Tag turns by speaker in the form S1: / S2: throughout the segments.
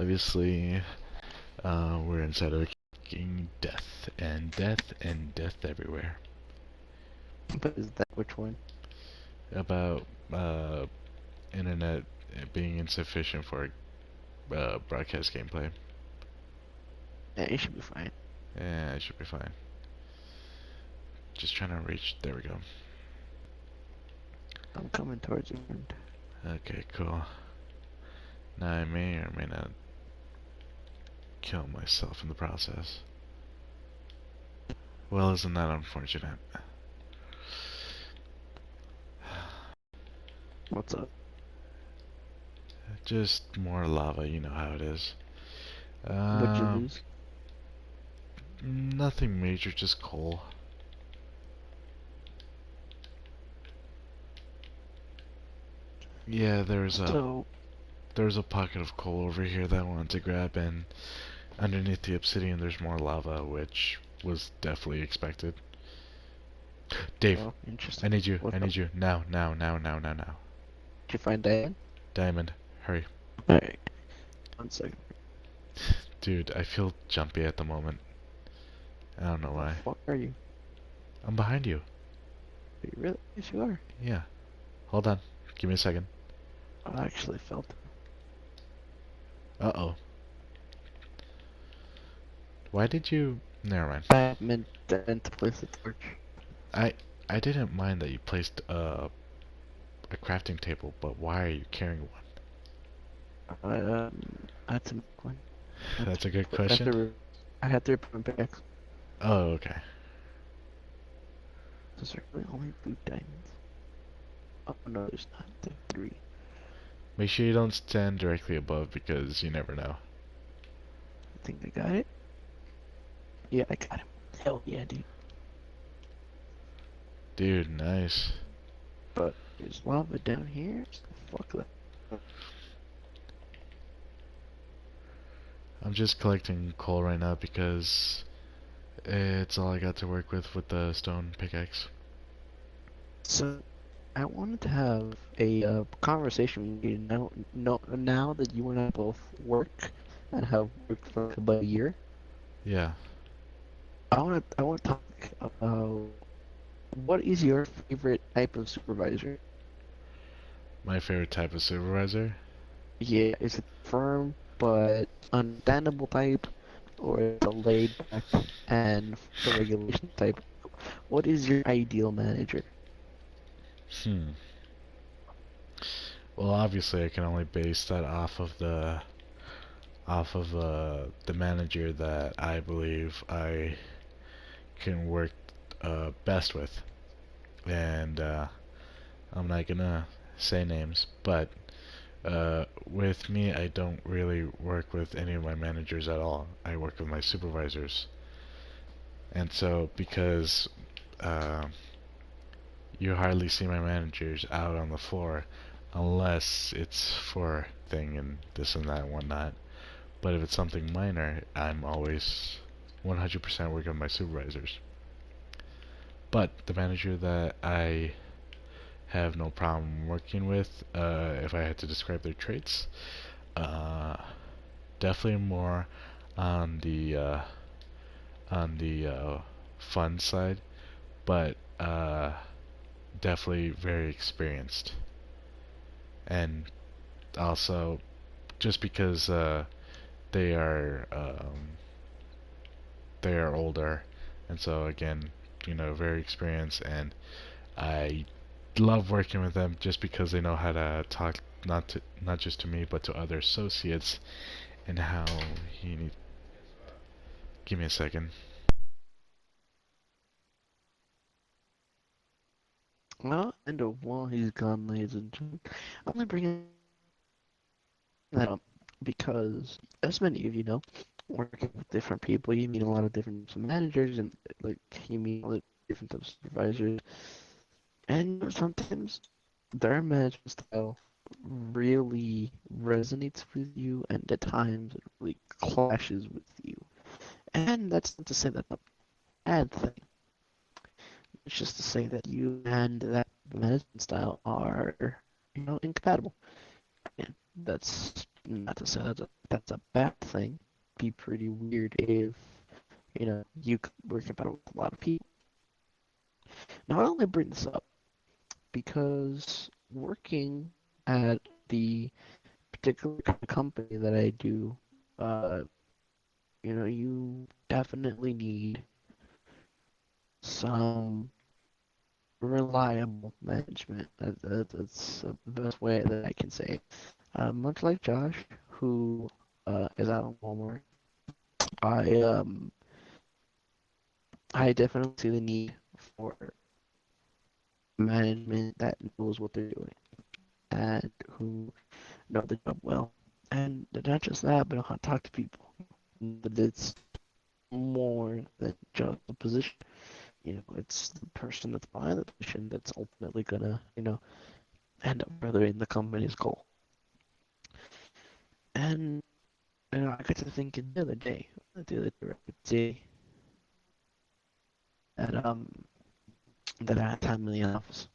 S1: Obviously, we're inside of a fucking death and death and death everywhere.
S2: But is that which one?
S1: About internet being insufficient for broadcast gameplay.
S2: Yeah, you should be fine.
S1: Yeah, it should be fine. Just trying to reach. There we go.
S2: I'm coming towards you.
S1: Okay, cool. Now I may or may not kill myself in the process. Well, isn't that unfortunate?
S2: What's up?
S1: Just more lava, you know how it is.
S2: What'd you lose?
S1: Nothing major, just coal. Yeah,
S2: So,
S1: there's a pocket of coal over here that I wanted to grab, and underneath the obsidian there's more lava, which was definitely expected. Dave,
S2: oh, interesting.
S1: I need you. I
S2: What's up?
S1: need you. Now, now, now, now, now, now.
S2: Did you find Diane?
S1: Diamond, hurry.
S2: Alright, 1 second.
S1: Dude, I feel jumpy at the moment. I don't know
S2: The
S1: why.
S2: fuck are you?
S1: I'm behind you.
S2: Are you really? Yes, you are.
S1: Yeah. Hold on. Give me a second.
S2: I actually felt it.
S1: Uh-oh. Why did you... Never mind.
S2: I meant to place the torch.
S1: I I didn't mind that you placed a crafting table, but why are you carrying one?
S2: I had to make one. I had to,
S1: That's a good
S2: I had
S1: question.
S2: to, I had to put my pickaxe.
S1: Oh, okay.
S2: Those are really only blue diamonds. Oh no, there's not. There's 3.
S1: Make sure you don't stand directly above because you never know.
S2: I think I got it. Yeah, I got him. Hell yeah, dude.
S1: Dude, nice.
S2: But there's lava down here, so fuck that.
S1: I'm just collecting coal right now because it's all I got to work with the stone pickaxe.
S2: So, I wanted to have a conversation with you now that you and I both work and have worked for like about a year.
S1: Yeah.
S2: I want to talk about what is your favorite type of supervisor?
S1: My favorite type of supervisor?
S2: Yeah, is it firm but understandable type, or the laid back and the regulation type? What is your ideal manager?
S1: Hmm. Well, obviously I can only base that off of the manager that I believe I can work best with. And I'm not gonna say names, but with me, I don't really work with any of my managers at all. I work with my supervisors. And so, because uh, you hardly see my managers out on the floor unless it's for thing and this and that and whatnot. But if it's something minor, I'm always 100% working with my supervisors. But the manager that I have no problem working with, if I had to describe their traits, uh, definitely more on the fun side, but definitely very experienced. And also, just because they are they are older, and so again, very experienced, and I love working with them just because they know how to talk not just to me but to other associates and how you need. Give me a second.
S2: Well, and while he's gone, ladies and gentlemen, I'm gonna bring that up because, as many of you know, working with different people, you meet a lot of different types of managers, and like you meet all the different types of supervisors, and sometimes their management style really resonates with you, and at times it really clashes with you. And that's not to say that's a bad thing. It's just to say that you and that management style are, incompatible. And that's Not to say that's a bad thing. It'd be pretty weird if, you could work about with a lot of people. Now, I only bring this up because working at the particular kind of company that I do, uh, you definitely need some reliable management. That's the best way that I can say it. Much like Josh, who is out of Walmart, I um I definitely see the need for management that knows what they're doing and who know the job well. And not just that, but know how to talk to people. But it's more than just a position. It's the person that's behind the position that's ultimately gonna, end up furthering the company's goal. And I got to thinking the other day, I could see that I had time in the office.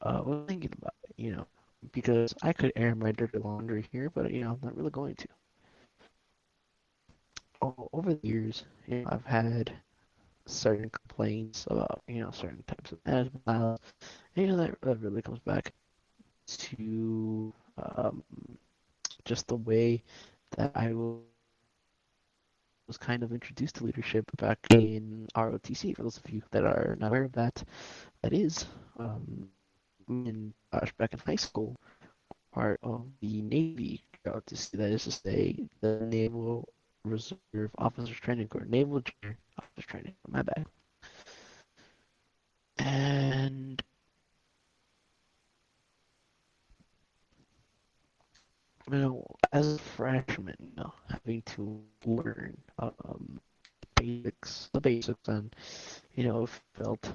S2: I was thinking about it, because I could air my dirty laundry here, but I'm not really going to. Over the years, I've had certain complaints about, certain types of management styles. And, that really comes back to just the way that I was kind of introduced to leadership back in ROTC. For those of you that are not aware of that, that is in back in high school, part of the Navy ROTC. That is to say, the Naval Reserve Officers Training Corps, Naval Junior Officers Training Corps. My bad. And as a freshman, having to learn the basics, and felt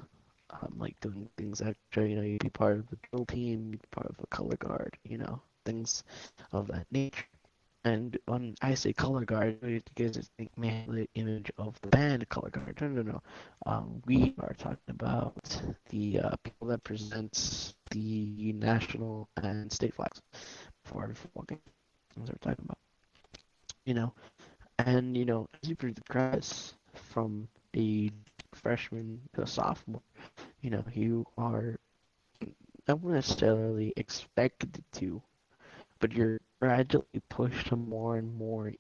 S2: like doing things extra. You'd be part of the drill team, you'd be part of a color guard, things of that nature. And when I say color guard, you guys just think, man, the image of the band color guard. No, no, no. We are talking about the people that presents the national and state flags for every football game. That's what we're talking about. You know, and as you progress from a freshman to a sophomore, you are not necessarily expected to, but you're gradually pushed more and more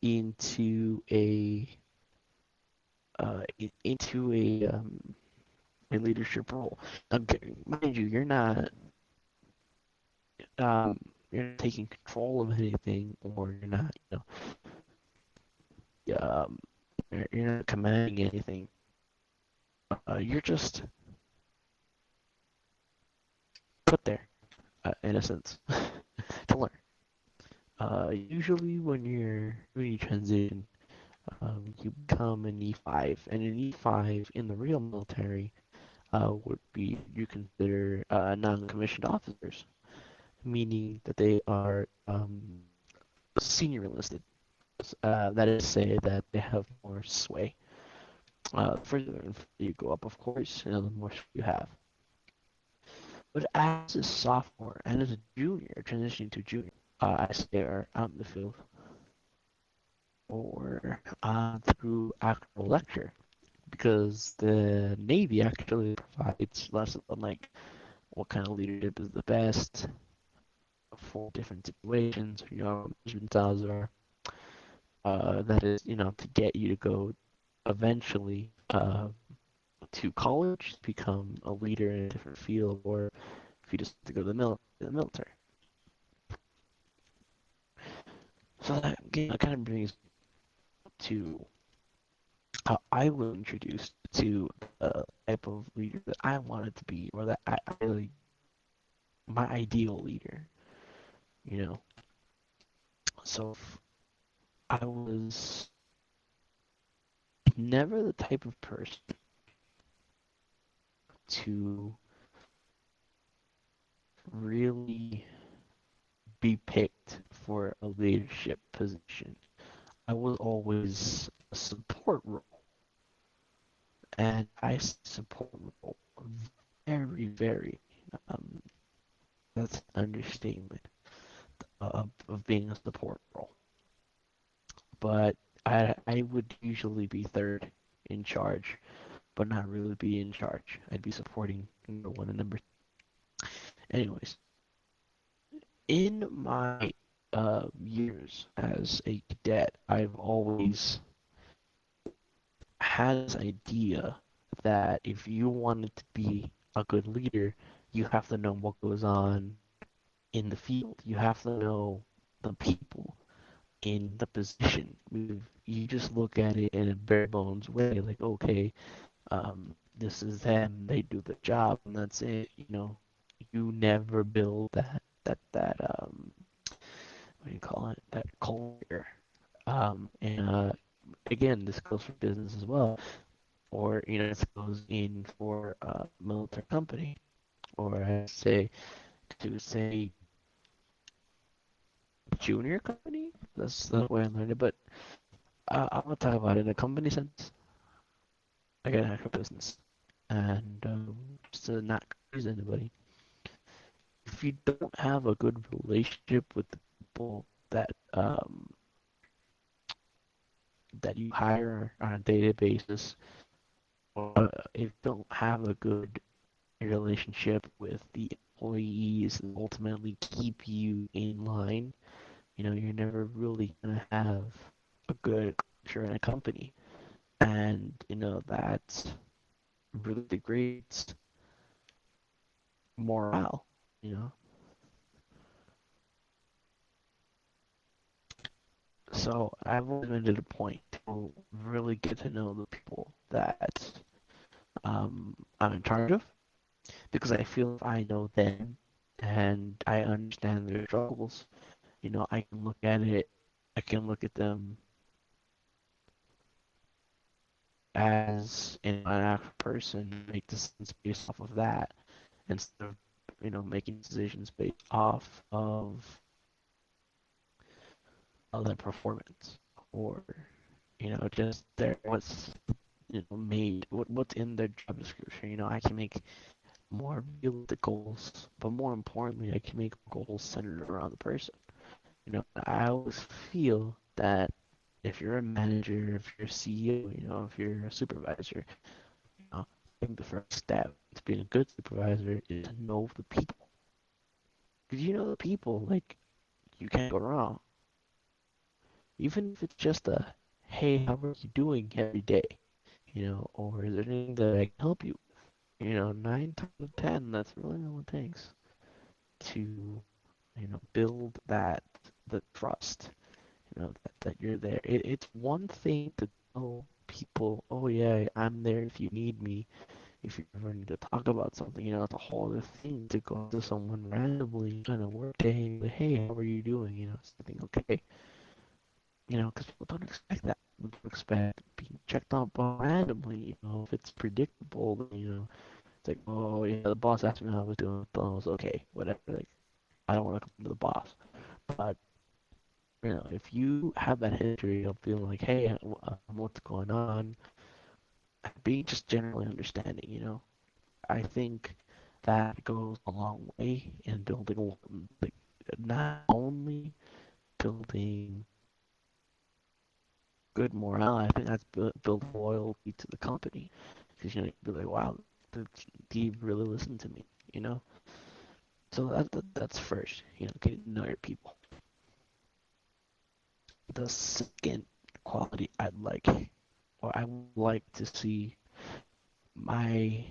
S2: into a leadership role. Now, mind you, um, you're not taking control of anything, or you're not, um, you're not commanding anything. You're just put there, in a sense, to learn. Usually, when you transition, you become an E5, and an E5 in the real military would be you consider non-commissioned officers, meaning that they are senior enlisted. That is to say that they have more sway. Further you go up, of course, the more sway you have. But as a sophomore and as a junior, transitioning to junior, I stay out in the field or through actual lecture, because the Navy actually provides lessons on like what kind of leadership is the best for different situations, management styles are. That is, to get you to go eventually to college, become a leader in a different field, or if you just to go to the military. So that kind of brings me to how I was introduced to the type of leader that I wanted to be, or that I really, my ideal leader, you know. So I was never the type of person to really be picked for a leadership position. I was always a support role, and I support role very, very. Um, that's an understatement. of being a support role. But I would usually be third in charge, but not really be in charge. I'd be supporting number one and number. Anyways, in my years as a cadet, I've always had this idea that if you wanted to be a good leader, you have to know what goes on in the field. You have to know the people in the position. You just look at it in a bare bones way, like, okay, this is them, they do the job, and that's it. You never build that what do you call it? That culture. And again, this goes for business as well, or this goes in for military company, or I say to say junior company. That's the way I learned it. But I'm gonna talk about it in a company sense. I got an actual business, and just to not confuse anybody, if you don't have a good relationship with the people that you hire on a daily basis, or if you don't have a good relationship with the employees and ultimately keep you in line, you're never really gonna have a good culture in a company, and that really degrades morale. You know, so I've always made it a point to really get to know the people that I'm in charge of, because I feel if I know them and I understand their struggles, I can look at it, I can look at them as an actual person and make decisions based off of that instead of making decisions based off of their performance, or just their what's made what's in their job description. I can make more realistic goals, but more importantly, I can make goals centered around the person. I always feel that if you're a manager, if you're a CEO, if you're a supervisor, I think the first step to being a good supervisor is to know the people. Because the people, like, you can't go wrong. Even if it's just a, hey, how are you doing every day? Or is there anything that I can help you with? 9 times out of 10, that's really all it takes to, build the trust, that you're there. It's one thing to tell people, oh yeah, I'm there if you need me, if you ever need to talk about something. It's a whole other thing to go to someone randomly on a work day and be like, hey, how are you doing? Something okay. Because people don't expect that. People don't expect being checked up on randomly. If it's predictable, then, it's like, oh yeah, the boss asked me how I was doing. I was okay, whatever. Like, I don't want to come to the boss. But if you have that history of feeling like, hey, what's going on, being just generally understanding, I think that goes a long way in building, like, not only building good morale, I think that's building loyalty to the company. Because, you'd be like, wow, he really listened to me, you know? So that's first, getting to know your people. The second quality I'd like, or I would like to see my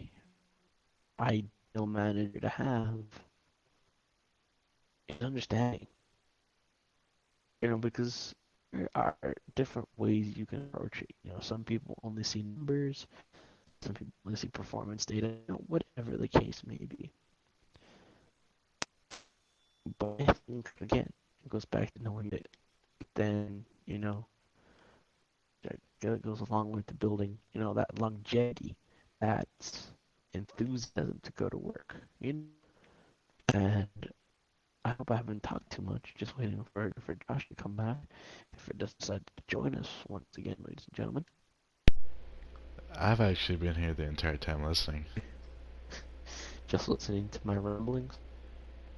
S2: ideal manager to have, is understanding. Because there are different ways you can approach it. Some people only see numbers, some people only see performance data, whatever the case may be. But I think, again, it goes back to knowing that then, that goes a long way to building, that longevity, that enthusiasm to go to work. And I hope I haven't talked too much. Just waiting for Josh to come back. If it does decide to join us once again, ladies and gentlemen.
S1: I've actually been here the entire time listening.
S2: Just listening to my ramblings.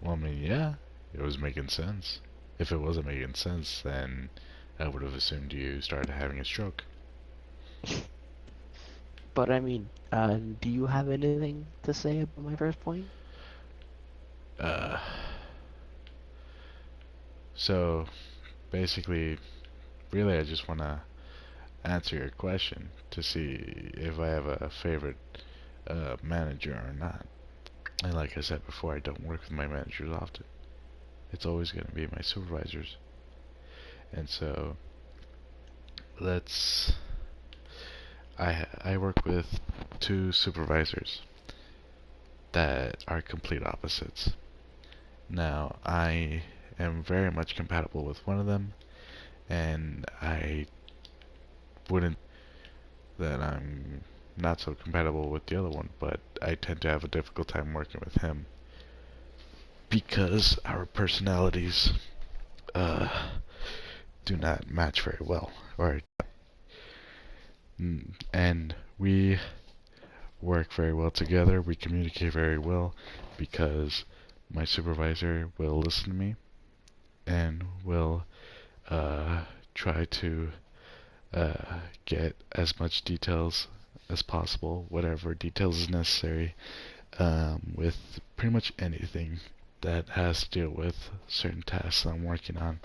S1: Well, I mean, yeah, it was making sense. If it wasn't making sense, then I would have assumed you started having a stroke.
S2: But I mean, do you have anything to say about my first point?
S1: Uh, so basically, really, I just want to answer your question to see if I have a favorite manager or not. And like I said before, I don't work with my managers often. It's always going to be my supervisors. And so let's. I work with two supervisors that are complete opposites. Now I am very much compatible with one of them, and I wouldn't that I'm not so compatible with the other one, but I tend to have a difficult time working with him because our personalities uh, do not match very well. Or and we work very well together. We communicate very well because my supervisor will listen to me and will uh, try to get as much details as possible, whatever details is necessary, with pretty much anything that has to deal with certain tasks I'm working on.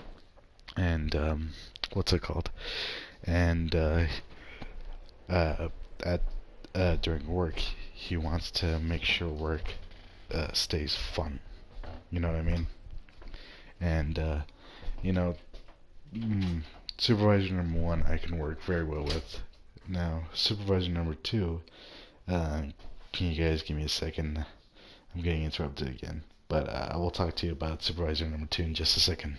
S1: And what's it called? And uh, at during work, he wants to make sure work stays fun. You know what I mean? And you know, mm, supervisor number one, I can work very well with. Now, supervisor number two, uh, can you guys give me a second? I'm getting interrupted again. But I will talk to you about supervisor number two in just a second.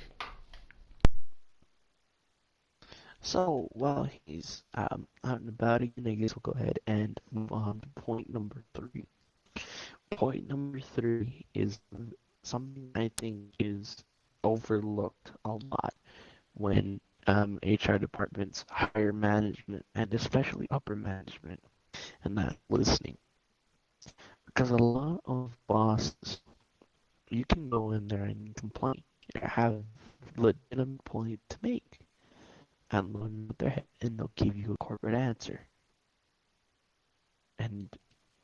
S2: So while he's out and about again, I guess we'll go ahead and move on to point number three. Point number three is something I think is overlooked a lot when HR departments hire management, and especially upper management, and that listening. Because a lot of bosses, you can go in there and complain, have legitimate point to make, and they'll nod their head and they'll give you a corporate answer. And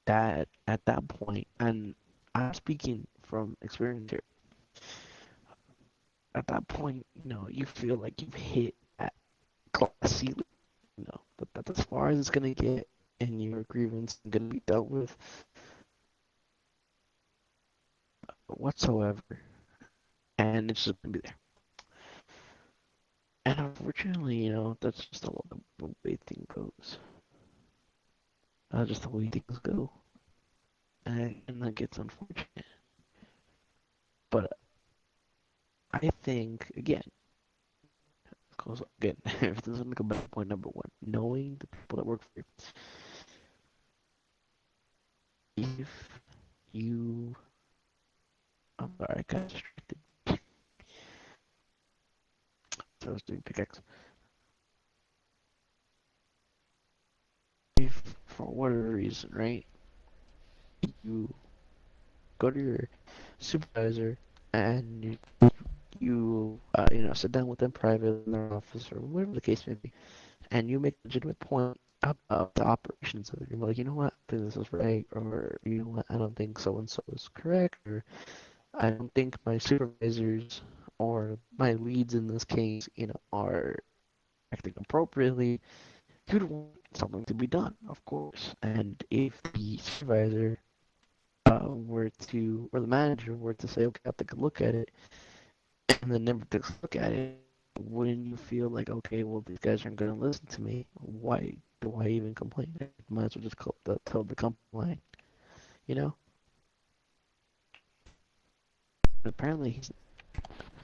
S2: that at that point, and I'm speaking from experience here, at that point, you feel like you've hit that glass ceiling, that's as far as it's gonna get, and your grievance is gonna be dealt with whatsoever, and it's just gonna be there. And unfortunately, that's just the way things goes. That's just the way things go, and that gets unfortunate. But I think again, goes again. If this is gonna go back to point number one, knowing the people that work for you. If you, I'm sorry, I got distracted. So I was doing pickaxe. If for whatever reason, right, you go to your supervisor and sit down with them privately in their office or whatever the case may be, and you make a legitimate point about the operations of it. You're like, you know what, I think this is right, or you know what, I don't think so and so is correct, or I don't think my supervisors or my leads in this case, are acting appropriately. You'd want something to be done, of course. And if the supervisor or the manager were to say, okay, I'll take a look at it, and then never takes a look at it, wouldn't you feel like, okay, well, these guys aren't going to listen to me? Why do I even complain? I might as well just tell the company line, you know? Apparently, he's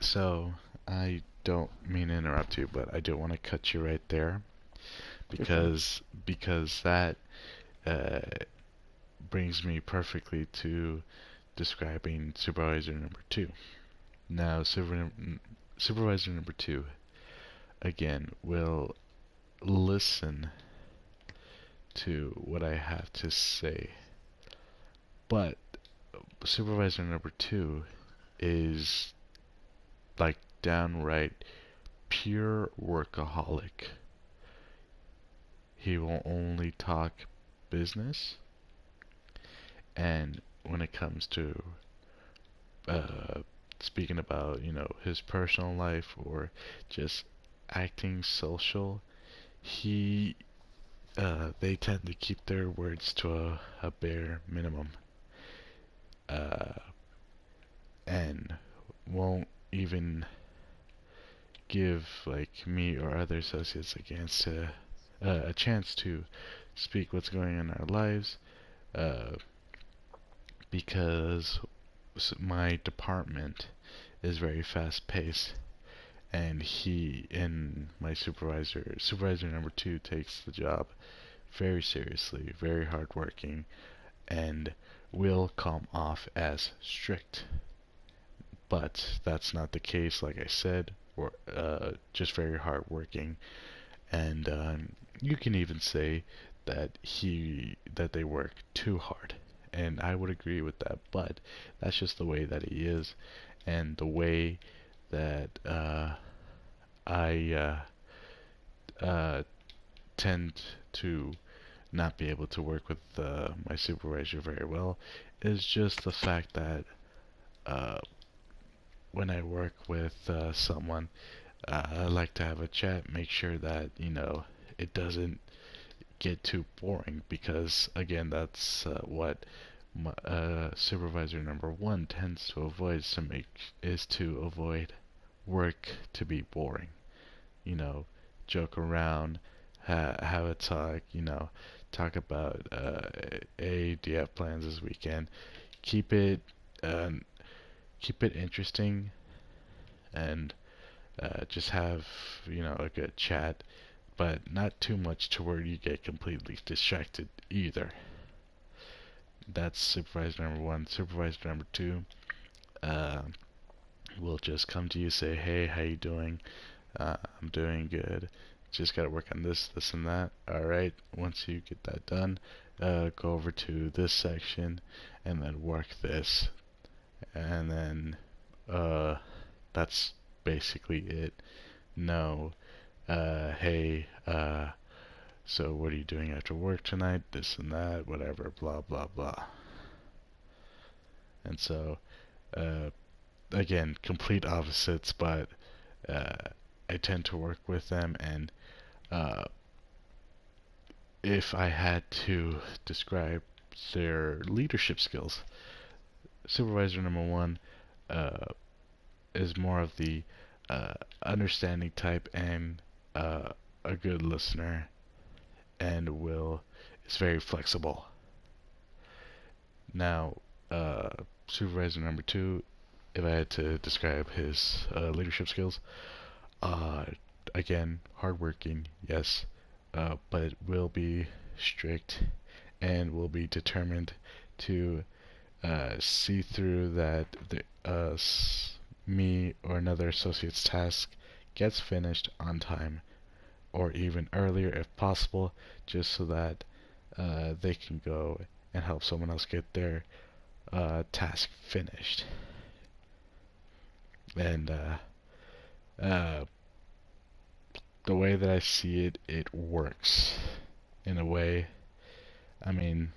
S1: So, I don't mean to interrupt you, but I do want to cut you right there
S2: you're fine.
S1: because that uh, brings me perfectly to describing supervisor number two. Now, supervisor number two again will listen to what I have to say, but supervisor number two is like downright pure workaholic. He will only talk business, and when it comes to uh, speaking about, his personal life or just acting social, he they tend to keep their words to a bare minimum, uh, and won't even give like me or other associates a chance to speak what's going on in our lives, uh, because my department is very fast paced, and he and my supervisor number two, takes the job very seriously, very hardworking, and will come off as strict. But that's not the case, like I said, or just very hardworking. And you can even say that they work too hard, and I would agree with that. But that's just the way that he is, and the way that I uh, tend to not be able to work with my supervisor very well is just the fact that uh, when I work with someone, I like to have a chat, make sure that, it doesn't get too boring, because again, that's what supervisor number one tends to avoid, is to avoid work to be boring. You know, joke around, have a talk, talk about, hey, do you have plans this weekend? Keep it, um, keep it interesting, and just have, a good chat, but not too much to where you get completely distracted either. That's supervisor number one. Supervisor number two uh, will just come to you, say, hey, how you doing? I'm doing good. Just gotta work on this, this, and that. Alright, once you get that done, go over to this section and then work this. And then, uh, that's basically it. No, hey, so what are you doing after work tonight? This and that, whatever, blah, blah, blah. And so, uh, again, complete opposites, but uh, I tend to work with them, and uh, if I had to describe their leadership skills, supervisor number one uh, is more of the uh, understanding type, and a good listener, and will is very flexible. Now, uh, supervisor number two, if I had to describe his leadership skills, uh, again, hardworking, yes, but will be strict, and will be determined to see through that me or another associate's task gets finished on time, or even earlier if possible, just so that they can go and help someone else get their task finished. And uh, the way that I see it, it works in a way. I mean,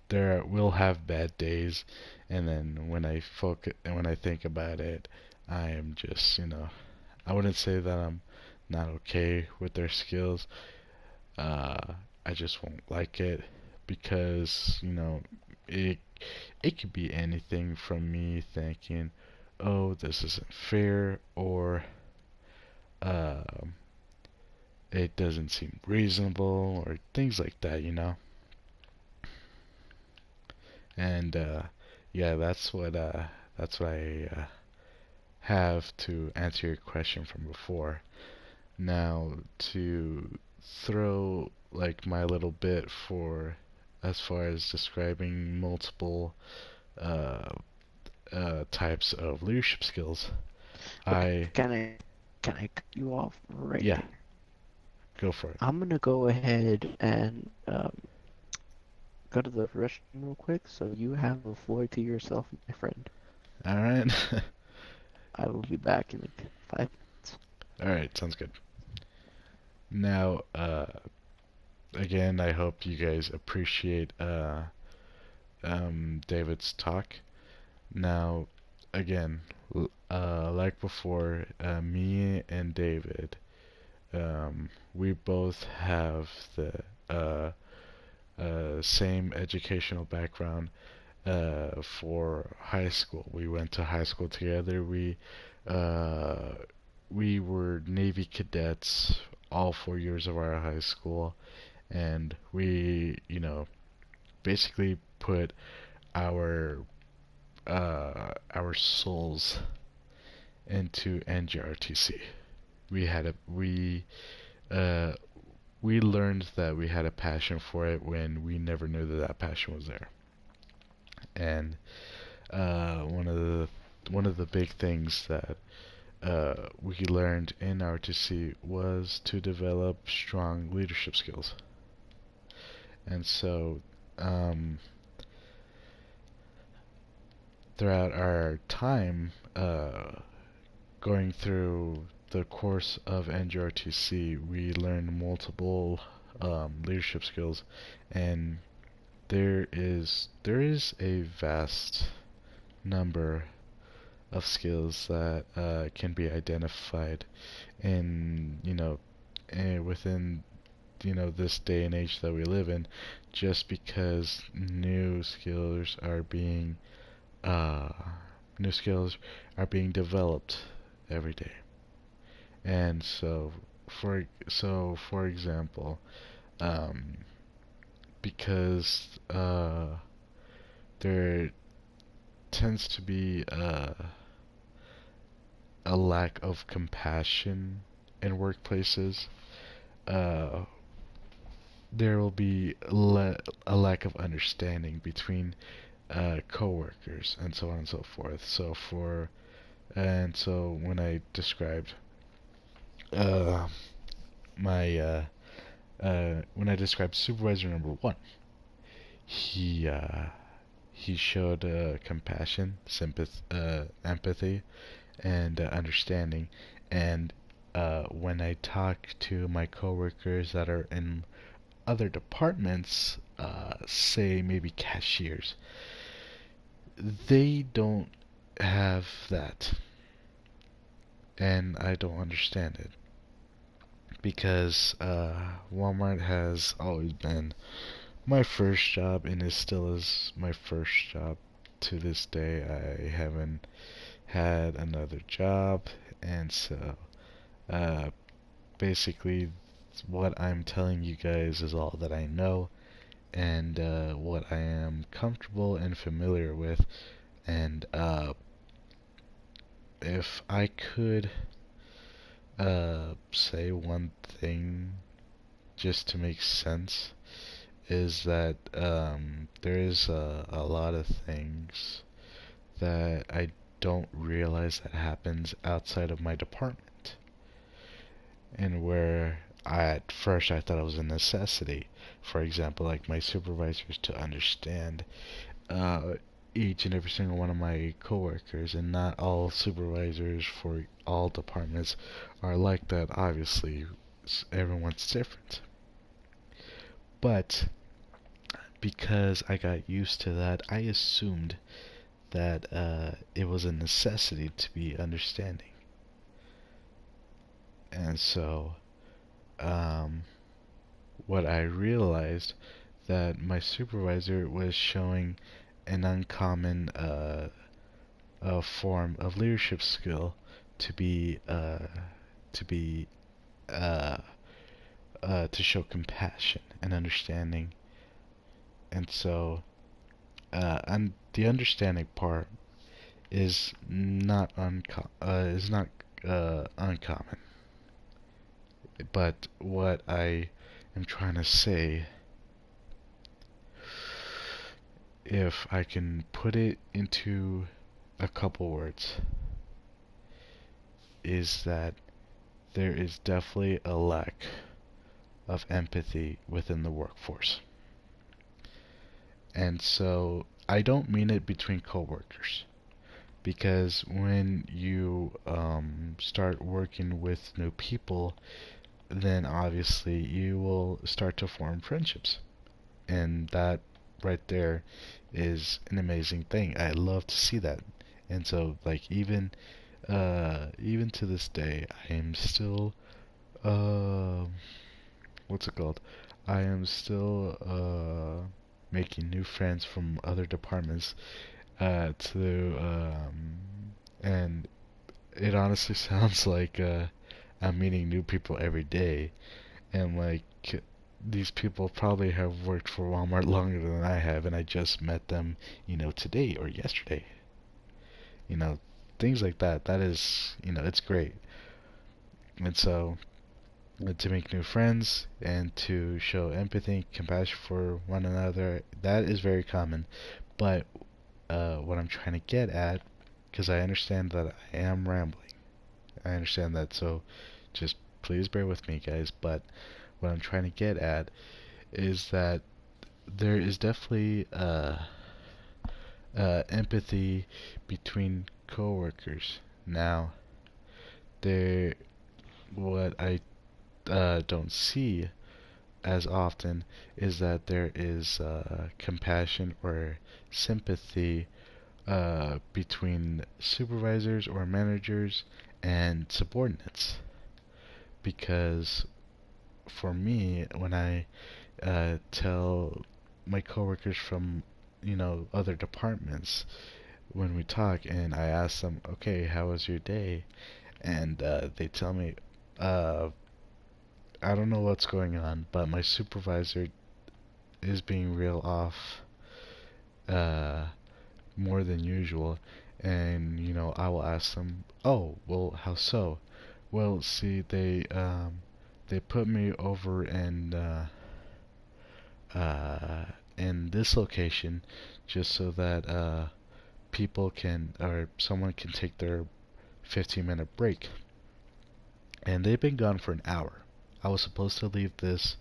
S1: there will have bad days, and then when I focus and when I think about it, I am just, I wouldn't say that I'm not okay with their skills. Uh, I just won't like it, because, it it could be anything from me thinking, oh, this isn't fair, or um, it doesn't seem reasonable, or things like that. And yeah, that's what I have to answer your question from before. Now, to throw like my little bit for as far as describing multiple uh, types of leadership skills,
S2: Okay,
S1: I
S2: can I cut you off right
S1: yeah,
S2: there?
S1: go for it.
S2: I'm gonna go ahead and go to the restroom real quick, so you have the floor to yourself, my friend.
S1: All right.
S2: I will be back in like 5 minutes.
S1: Alright, sounds good. Now, again, I hope you guys appreciate David's talk. Now, again, like before, me and David, we both have the uh, same educational background for high school. We went to high school together. Uh, we were Navy cadets all 4 years of our high school, and we, basically put our our souls into NGRTC. We had a uh, we learned that we had a passion for it when we never knew that that passion was there. And one of the big things that we learned in RTC was to develop strong leadership skills. And so, um, throughout our time going through the course of NGRTC, we learned multiple leadership skills, and there is a vast number of skills that can be identified in within this day and age that we live in, just because uh, new skills are being developed every day. And for example, um, because there tends to be a lack of compassion in workplaces, uh, there will be a lack of understanding between coworkers and so on and so forth. So when I described uh, my when I described supervisor number one, he uh, he showed compassion, empathy, and understanding. And when I talk to my coworkers that are in other departments, say maybe cashiers, they don't have that, and I don't understand it because Walmart has always been my first job, and it still is my first job to this day. I haven't had another job, and so uh, basically, what I'm telling you guys is all that I know and what I am comfortable and familiar with. And if I could say one thing just to make sense, is that there is a lot of things that I don't realize that happens outside of my department, and where at first I thought it was a necessity. For example, like my supervisors to understand uh, each and every single one of my coworkers, and not all supervisors for all departments are like that. Obviously, everyone's different. But because I got used to that, I assumed that it was a necessity to be understanding. And so, um, what I realized that my supervisor was showing an uncommon form of leadership skill to be to be uh, to show compassion and understanding. And so, and the understanding part is not uncommon. But what I am trying to say, if I can put it into a couple words, is that there is definitely a lack of empathy within the workforce. And so I don't mean it between coworkers. because when you start working with new people, then obviously you will start to form friendships. And that right there is an amazing thing. I love to see that. And so like even to this day I am still uh what's it called? I am still making new friends from other departments to and it honestly sounds like I'm meeting new people every day, and like these people probably have worked for Walmart longer than I have, and I just met them, today or yesterday. You know, things like that. That is, it's great. And so, to make new friends and to show empathy, compassion for one another, that is very common. But what I'm trying to get at, because I understand that I am rambling, I understand that, so just please bear with me, guys. But what I'm trying to get at is that there is definitely empathy between coworkers. Now, there, what I don't see as often is that there is compassion or sympathy between supervisors or managers and subordinates. Because for me, when I tell my coworkers from other departments, when we talk and I ask them, okay, how was your day? And they tell me, uh, I don't know what's going on, but my supervisor is being real off uh, more than usual. And I will ask them, oh, well, how so? Well, see, they put me over uh, in this location just so that people can or someone can take their 15-minute break. And they've been gone for an hour. I was supposed to leave this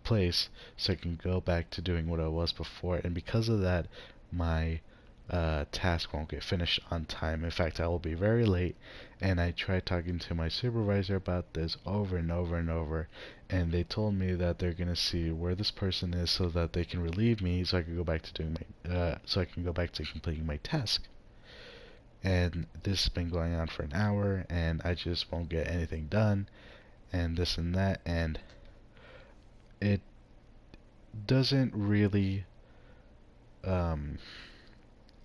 S1: place so I can go back to doing what I was before, and because of that, my task won't get finished on time. In fact, I will be very late, and I tried talking to my supervisor about this over and over and over, and they told me that they're gonna see where this person is so that they can relieve me so I can go back to doing so I can go back to completing my task. And this has been going on for an hour, and I just won't get anything done, and this and that, and it doesn't really um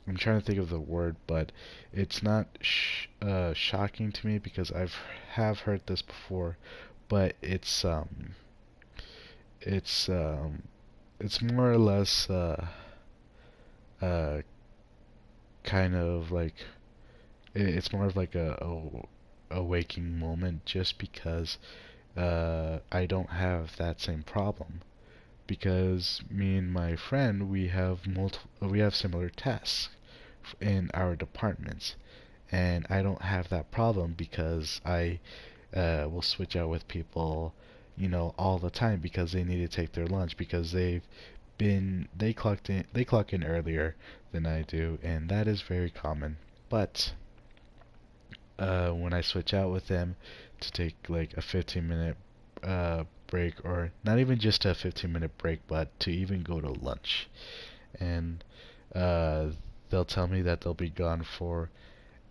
S1: I'm trying to think of the word, but it's not shocking to me because have heard this before, but it's um it's more or less uh kind of like it's more of like a waking moment just because I don't have that same problem because me and my friend we have similar tasks in our departments, and I don't have that problem because I will switch out with people, all the time because they need to take their lunch because they clock in earlier than I do, and that is very common. But when I switch out with them to take like a 15-minute break, or not even just a 15-minute break, but to even go to lunch, and uh, they'll tell me that they'll be gone for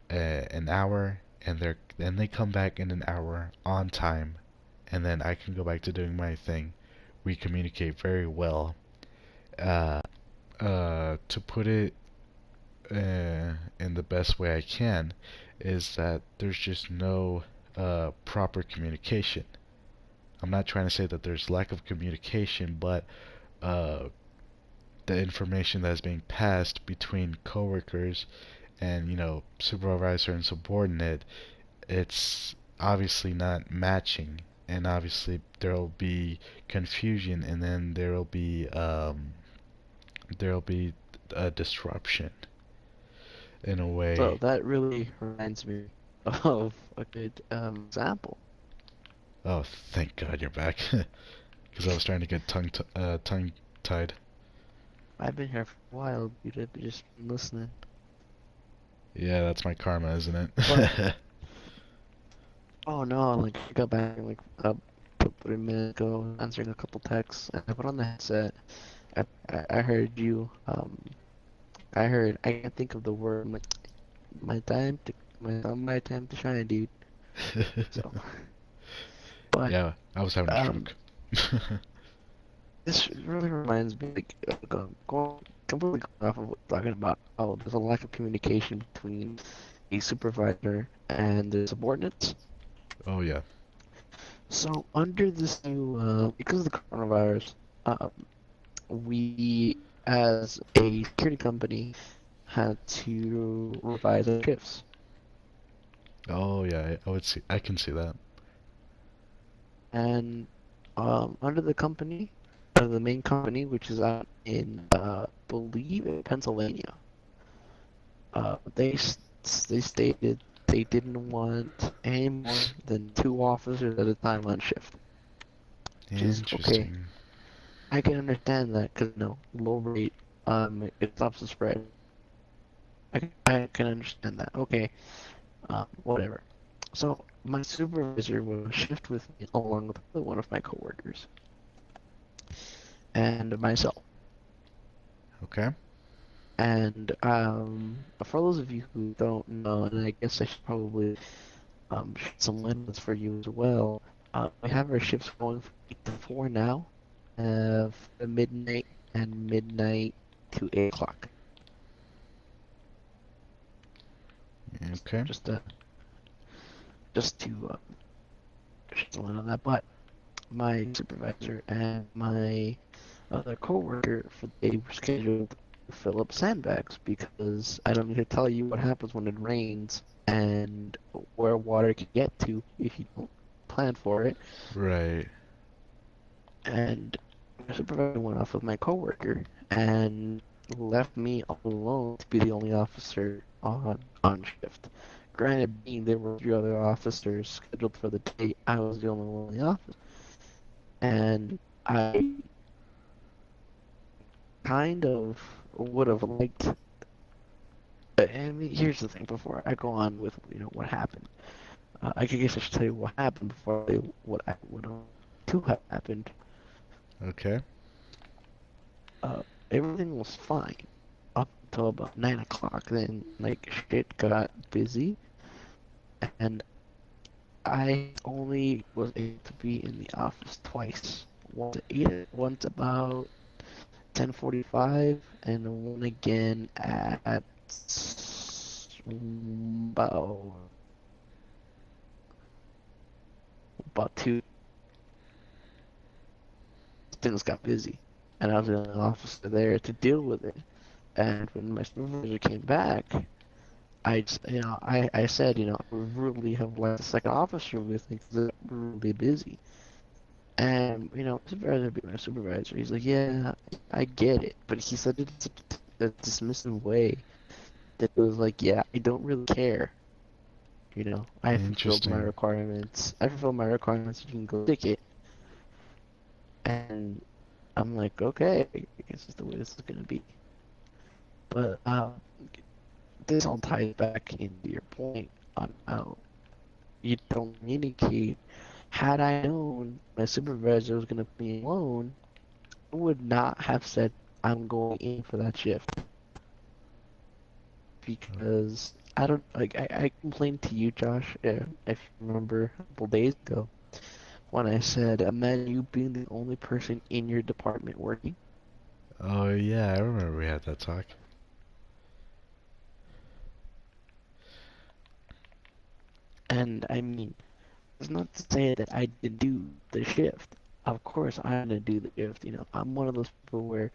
S1: an hour, and they come back in an hour on time, and then I can go back to doing my thing. We communicate very well. Uh, to put it in the best way I can, is that there's just no proper communication. I'm not trying to say that there's lack of communication, but uh, the information that is being passed between coworkers and supervisor and subordinate, it's obviously not matching, and obviously there'll be confusion, and then there'll be a disruption in a
S2: So
S1: way.
S2: that really reminds me of a good example.
S1: Oh, thank God you're back, because I was trying to get tongue tied.
S2: I've been here for a while, you'd have just been listening.
S1: Yeah, that's my karma, isn't
S2: But
S1: it?
S2: oh no, like I got back in like about 3 minutes ago, answering a couple texts, and I put on the headset. I heard you. I heard. I can't think of the word. I'm like, my time to shine, dude. So, but
S1: Yeah, I was having a
S2: um,
S1: stroke.
S2: this really reminds me, like, going completely going off of what we're talking about. Oh, there's a lack of communication between a supervisor and the subordinates.
S1: Oh yeah.
S2: So under this new, because of the coronavirus, um, we, as a security company, had to revise our shifts.
S1: Oh yeah, I would see. I can see that.
S2: And under the company, the main company, which is out in, believe in Pennsylvania, they stated they didn't want any more than two officers at a time on shift, which is okay.
S1: Interesting.
S2: I can understand that because low rate, it stops the spread. I can understand that. Okay, whatever. So my supervisor was on shift with me along with one of my coworkers and myself.
S1: Okay.
S2: And for those of you who don't know, and I guess I should probably shed some light on this for you as well. We have our shifts going from 8 to 4 now, from midnight and midnight to 8 o'clock.
S1: Okay.
S2: Just uh, just to shed some light on that. But my supervisor and my other coworker for the day were scheduled to fill up sandbags because I don't need to tell you what happens when it rains and where water can get to if you don't plan for it.
S1: Right.
S2: And my supervisor went off with my coworker and left me all alone to be the only officer on shift. Granted, being there were three other officers scheduled for the day, I was the only one in the office, and I kind of would have liked. I mean, here's the thing. Before I go on with what happened, guess I should tell you what happened before I tell you what I would to have happened.
S1: Okay.
S2: Everything was fine up until about 9 o'clock. Then like shit got busy, and I only was able to be in the office twice. Once at 8, once about 10:45, and one again at about 2. Things got busy, and I was in the office there to deal with it. And when my supervisor came back, I said, I would really have liked a second officer with me because we're really busy. And, supervisor be my supervisor. He's like, yeah, I get it. But he said it in such a dismissive way that it was like, yeah, I don't really care. I fulfilled my
S1: Interesting.
S2: requirements. I fulfilled my requirements. You can go stick it. And I'm like, okay, I guess that's the way this is gonna be. But this all ties back into your point on how you don't communicate. Had I known my supervisor was gonna be alone, I would not have said I'm going in for that shift because I don't like I complained to you, Josh, if you remember a couple days ago when I said, imagine you being the only person in your department working.
S1: Oh yeah, I remember we had that talk.
S2: And I mean, it's not to say that I didn't do the shift. Of course, I'm gonna do the shift. I'm one of those people where,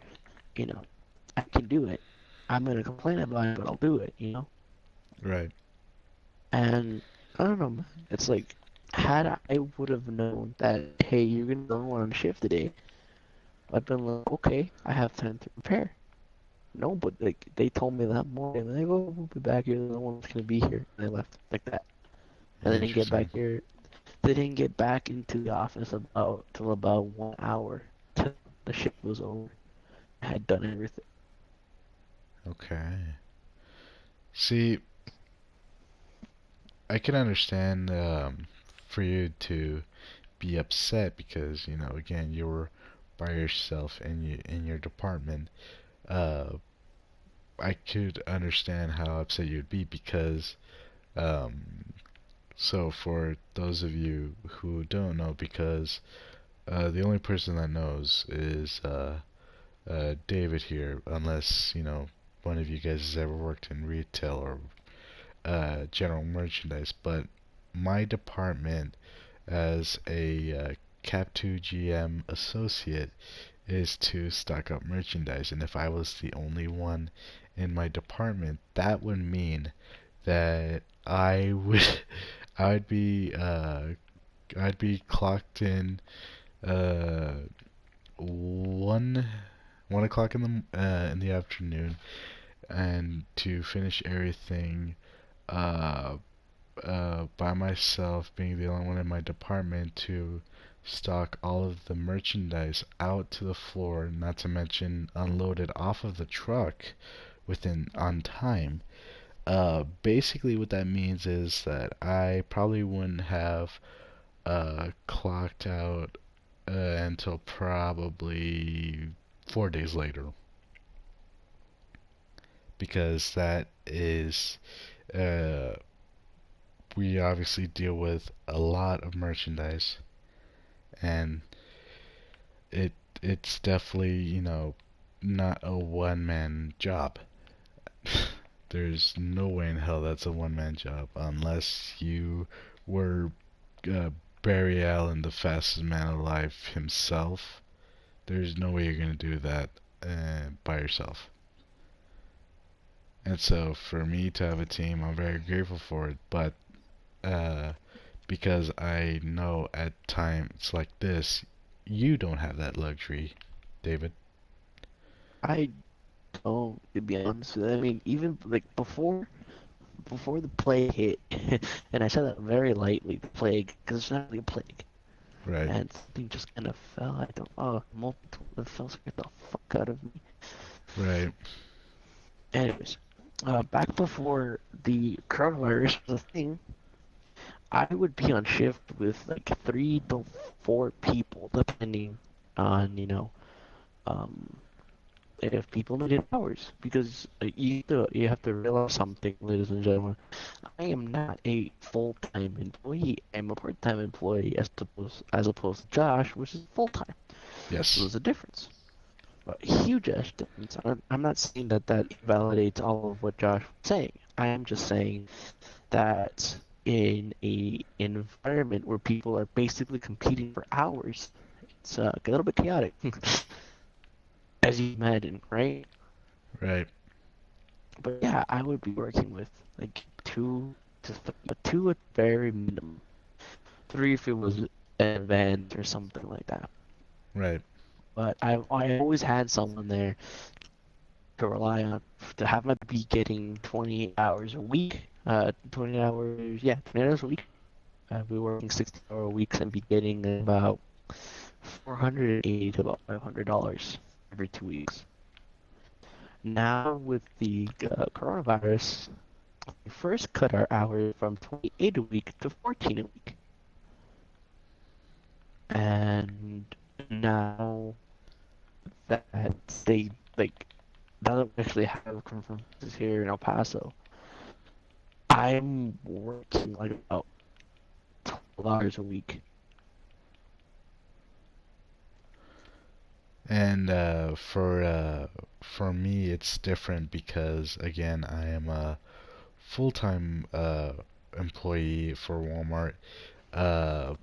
S2: you know, I can do it. I'm gonna complain about it, but I'll do it.
S1: Right.
S2: And I don't know, man. It's like, had I would have known that, hey, you're gonna go on shift today, I'd been like, okay, I have time to prepare. No, but like they told me that morning, like, oh, we'll be back here. No one's gonna be here. And they left like that, and they didn't get back
S1: Interesting.
S2: here. They didn't get back into the office about till about 1 hour till the shift was over. I had done everything.
S1: Okay. See, I can understand for you to be upset because again you were by yourself in your department. Uh, I could understand how upset you'd be because um, so for those of you who don't know, because the only person that knows is David here, unless one of you guys has ever worked in retail or general merchandise. But my department as a Cap 2 GM associate is to stock up merchandise, and if I was the only one in my department, that would mean that I would I'd be I'd be clocked in uh, one 1 o'clock in the afternoon, and to finish everything uh, by myself, being the only one in my department to stock all of the merchandise out to the floor, not to mention unload it off of the truck within on time. Basically, what that means is that I probably wouldn't have clocked out until probably 4 days later, because that is uh, we obviously deal with a lot of merchandise, and it it's definitely not a one man job. There's no way in hell that's a one man job unless you were uh, Barry Allen, the fastest man alive himself. There's no way you're gonna do that by yourself. And so for me to have a team, I'm very grateful for it. But uh, because I know at times like this, you don't have that luxury, David.
S2: I don't, to be honest with you. I mean, even like before the plague hit, and I said that very lightly, the plague, because it's not really a plague,
S1: Right,
S2: and something just kind of fell. I don't, oh, multiple, it fell scared the fuck out of me.
S1: right,
S2: Anyways, back before the coronavirus was a thing, I would be on shift with like 3 to 4 people, depending on, um, if people needed hours. Because you have to realize something, ladies and gentlemen. I am not a full-time employee. I'm a part-time employee as opposed to Josh, which is full-time. So
S1: yes,
S2: there's a difference. A huge ass difference. I'm not saying that that invalidates all of what Josh was saying. I am just saying that in a environment where people are basically competing for hours, it's a little bit chaotic, as you imagine, right?
S1: right.
S2: But yeah, I would be working with like 2 at very minimum, 3 if it was an event or something like that.
S1: Right.
S2: But I always had someone there to rely on to have my be getting 20 hours a week. 20 hours, yeah, 20 hours a week. I'd be working 60-hour weeks and be getting about 480 to about $500 every 2 weeks. Now with the coronavirus, we first cut our hours from 28 a week to 14 a week, and now that they like now that we actually have conferences here in El Paso, I'm working like about 12 hours a week.
S1: And for me, it's different because again, I am a full-time employee for Walmart. Uh,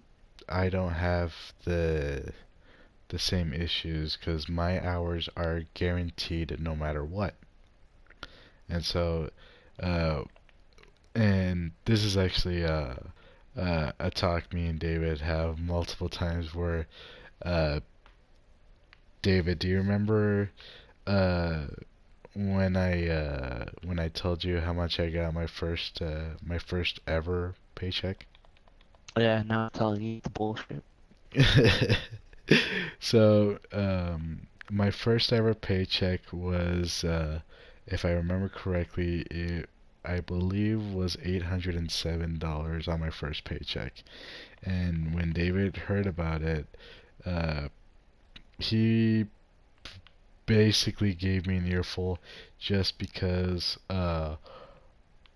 S1: I don't have the same issues because my hours are guaranteed no matter what. And so, uh, and this is actually a talk me and David have multiple times where, uh, David, do you remember uh, when I told you how much I got my first ever paycheck?
S2: Yeah, now I'm telling you the bullshit.
S1: So, my first ever paycheck was, if I remember correctly, I believe was $807 on my first paycheck. And when David heard about it, uh, he basically gave me an earful just because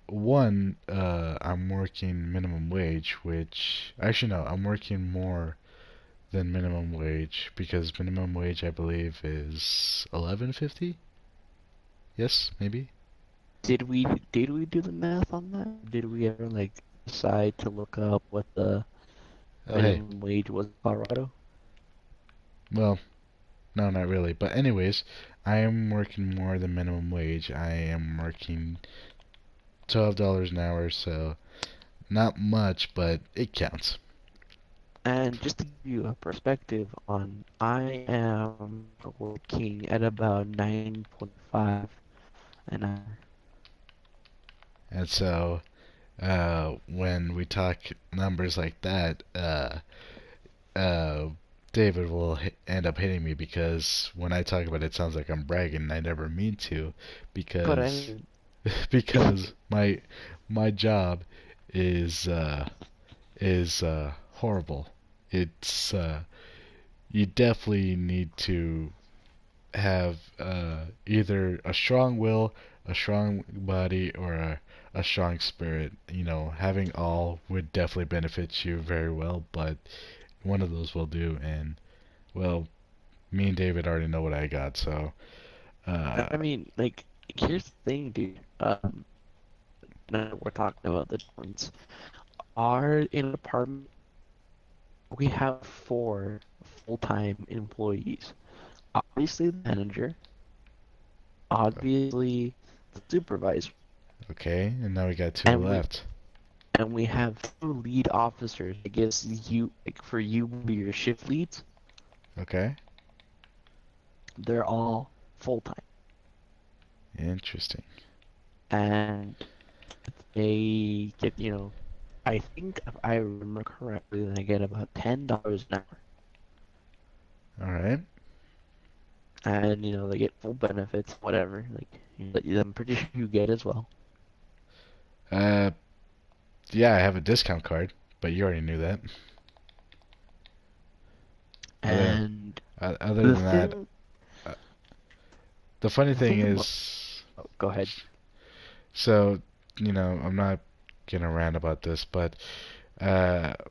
S1: one, I'm working minimum wage, which actually no, I'm working more than minimum wage because minimum wage I believe is 11.50. Yes, maybe.
S2: Did we do the math on that? Did we ever like decide to look up what the
S1: Oh hey,
S2: minimum wage was in Colorado?
S1: well, no, not really. But anyways, I am working more than minimum wage. I am working $12 an hour, so not much, but it counts.
S2: And just to give you a perspective on, I am working at about 9.5 an hour.
S1: And so when we talk numbers like that, uh, David will end up hitting me because when I talk about it, it sounds like I'm bragging. And I never mean to,
S2: But I
S1: because
S2: mean,
S1: because my job is horrible. It's you definitely need to have either a strong will, a strong body, or a strong spirit. You know, having all would definitely benefit you very well, but one of those will do. And well, me and David already know what I got, so uh,
S2: I mean, like, here's the thing, dude. Now that we're talking about the difference. Our in an apartment, we have four full-time employees. Obviously, the manager, obviously, the supervisor,
S1: okay. And now we got two
S2: and we
S1: left.
S2: and we have two lead officers. I guess you, like, for you, would be your shift leads.
S1: Okay,
S2: They're all full-time,
S1: interesting.
S2: and they get, I think if I remember correctly, they get about $10 an hour,
S1: All right.
S2: and they get full benefits, whatever. Like, I'm pretty sure you get as well.
S1: Uh, yeah, I have a discount card, but you already knew that. Other
S2: And
S1: other
S2: the
S1: than that,
S2: thing,
S1: uh, the funny
S2: the
S1: thing
S2: thing about,
S1: is,
S2: oh, go ahead.
S1: so I'm not gonna rant about this, but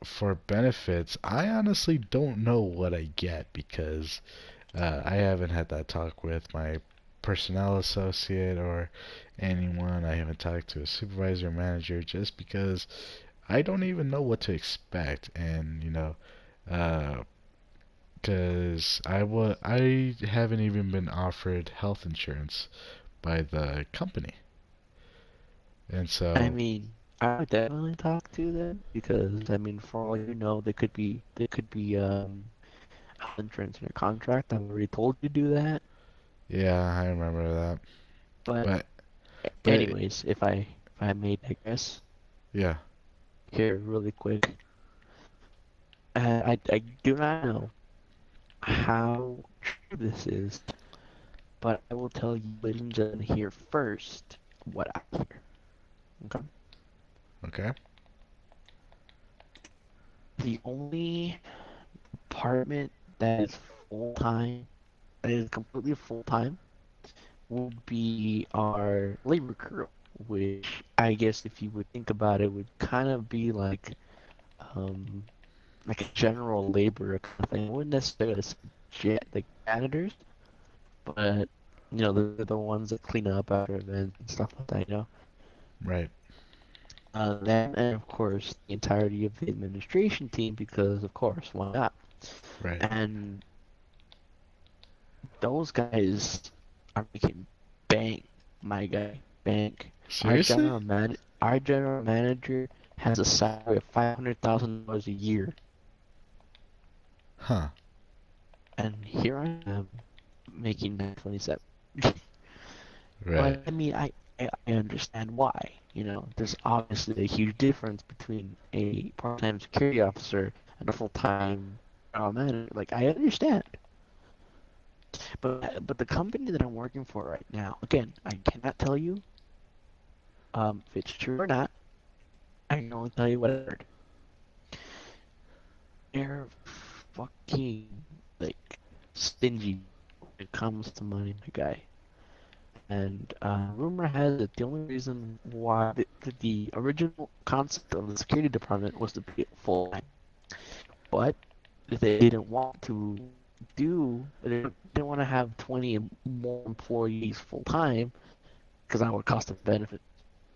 S1: for benefits, I honestly don't know what I get because I haven't had that talk with my personnel associate or anyone. I haven't talked to a supervisor or manager just because I don't even know what to expect. And uh, because I haven't even been offered health insurance by the company, and
S2: I
S1: so
S2: mean, I would definitely talk to them because, I mean, for all you know, they could be health insurance in your contract. I've already told you to do that.
S1: yeah, I remember that.
S2: But
S1: But but
S2: anyways, if I may digress
S1: yeah,
S2: here really quick, I do not know how true this is, but I will tell you, ladies and gentlemen, here first what I hear. Okay.
S1: okay,
S2: The only department that is full time, that is completely full time, would be our labor crew, which I guess if you would think about it, would kind of be um like a general labor kind of thing. I wouldn't necessarily say like janitors, but they're the ones that clean up after events and stuff like that.
S1: right,
S2: Them and of course the entirety of the administration team, because of course why not?
S1: right.
S2: And those guys are making bank, my guy, bank.
S1: Seriously?
S2: Our general manager has a salary of $500,000 a year,
S1: Huh?
S2: and here I am making 927.
S1: Right,
S2: But I mean, I understand why. There's obviously a huge difference between a part-time security officer and a full-time manager. Like, I understand. But the company that I'm working for right now, again, I cannot tell you If it's true or not, I can only tell you what I heard. They're fucking like stingy when it comes to money, my guy. And rumor has it the only reason why the original concept of the security department was to be full time, but they didn't want to they didn't want to have 20 more employees full time because that would cost them benefits.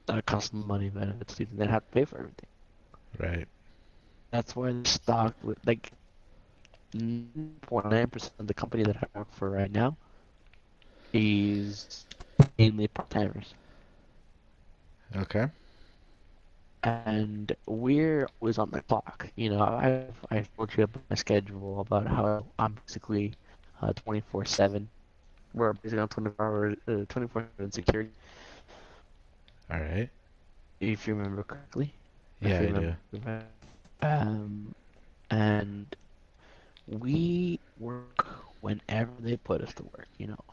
S2: That would cost them money benefits. They'd have to pay for everything.
S1: Right.
S2: That's why the stock with like 9.9% of the company that I work for right now is mainly part timers.
S1: Okay.
S2: And we're always on the clock. I've told you about my schedule about how I'm basically 24/7. We're basically on 24/7 security,
S1: All right.
S2: if you remember correctly. If
S1: Yeah,
S2: you
S1: I do.
S2: remember, um, and we work whenever they put us to work.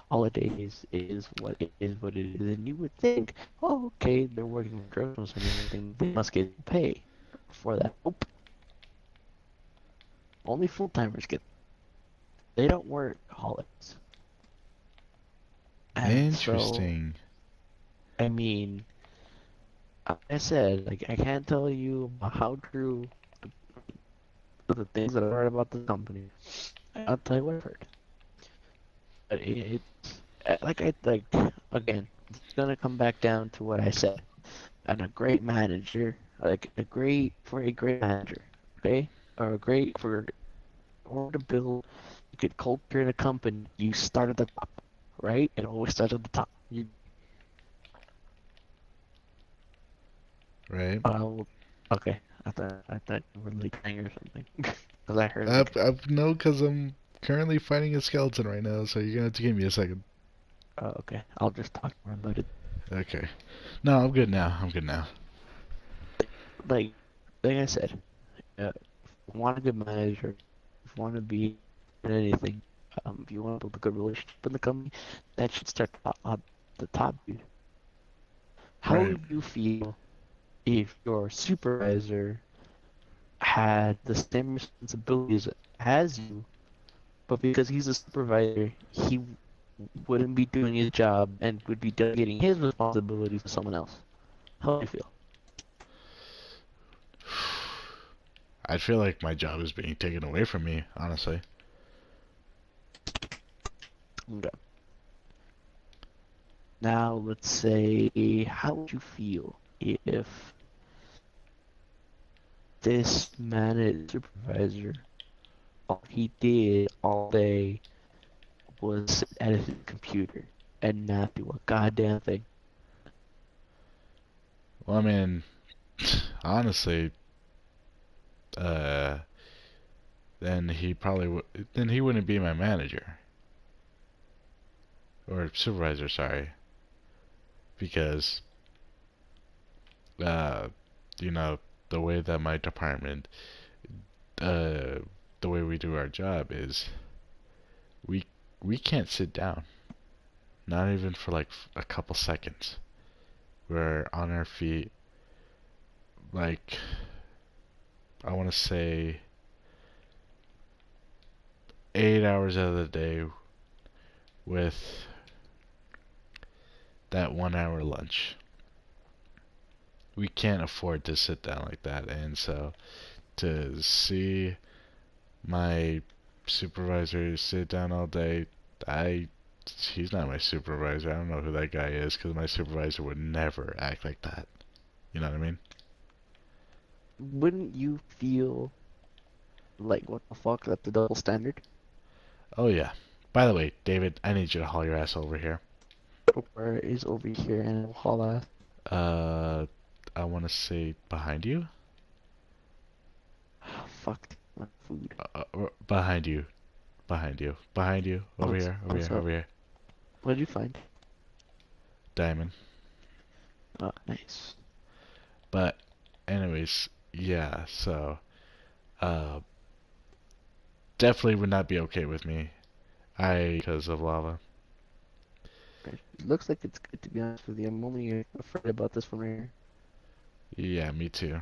S2: Holidays is what it is, and you would think, oh, okay, they're working Christmas and everything, they must get pay for that. Nope, only full timers get. They don't work holidays, and so
S1: Interesting.
S2: I mean, like I said, like I can't tell you how true the things that I heard about the company. I'll tell you what I've heard. But like again, it's gonna come back down to what I said. And a great manager, like a great manager, okay, or a great for or to build a good culture in a company, you start at the top, right? It always starts at the top.
S1: Right.
S2: Oh, okay. I thought you were like crying or something, because I heard like,
S1: No, because I'm currently fighting a skeleton right now, so you're gonna have to give me a second.
S2: oh, okay, I'll just talk more about it.
S1: Okay. No, I'm good now. I'm good now.
S2: Like, like I said, if you want a good manager, if you want to be in anything, if you want to build a good relationship in the company, that should start at the top, dude. How
S1: Right.
S2: would you feel if your supervisor had the same responsibilities as you, but because he's a supervisor, he wouldn't be doing his job and would be delegating his responsibilities to someone else? How would you feel?
S1: I feel like my job is being taken away from me, honestly.
S2: Okay. Now, let's say, how would you feel if this managed supervisor, all he did all day was sit at his computer and not do a goddamn thing?
S1: Well, I mean, honestly, uh, then he probably then he wouldn't be my manager or supervisor, sorry, because uh, you know, the way that my department, uh, the way we do our job is we we can't sit down, not even for like a couple seconds. We're on our feet, like I want to say 8 hours out of the day with that 1 hour lunch. We can't afford to sit down like that, and so to see my supervisor sit down all day, I he's not my supervisor. I don't know who that guy is because my supervisor would never act like that. You know what I mean?
S2: Wouldn't you feel like, what the fuck, that's the double standard?
S1: Oh yeah. By the way, David, I need you to haul your ass over here.
S2: Where is over here and holla.
S1: Uh, I want to say behind you.
S2: Fuck my food.
S1: Behind you, behind you, behind you. Over here, over
S2: What's
S1: here,
S2: up?
S1: over here.
S2: What did you find?
S1: Diamond.
S2: Oh, nice.
S1: But, anyways, yeah. So, uh, definitely would not be okay with me. I because of lava.
S2: It looks like it's good, to be honest with you. I'm only afraid about this one right here.
S1: Yeah, me too.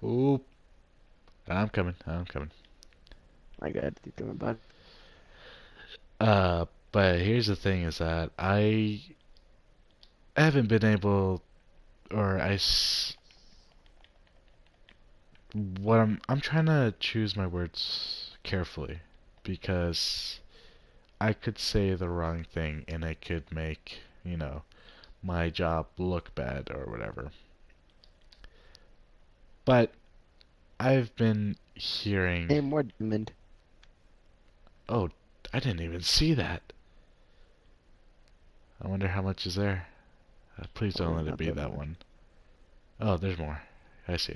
S1: Oop. I'm coming. I'm coming.
S2: I gotta do something about it.
S1: But here's the thing is that I haven't been able, or what I'm trying to choose my words carefully because I could say the wrong thing and it could make, my job look bad or whatever. But I've been hearing,
S2: Hey, more diamond.
S1: oh, I didn't even see that. I wonder how much is there. Please don't
S2: Oh,
S1: let it
S2: not
S1: be
S2: that
S1: that
S2: much.
S1: one. Oh, there's more. I see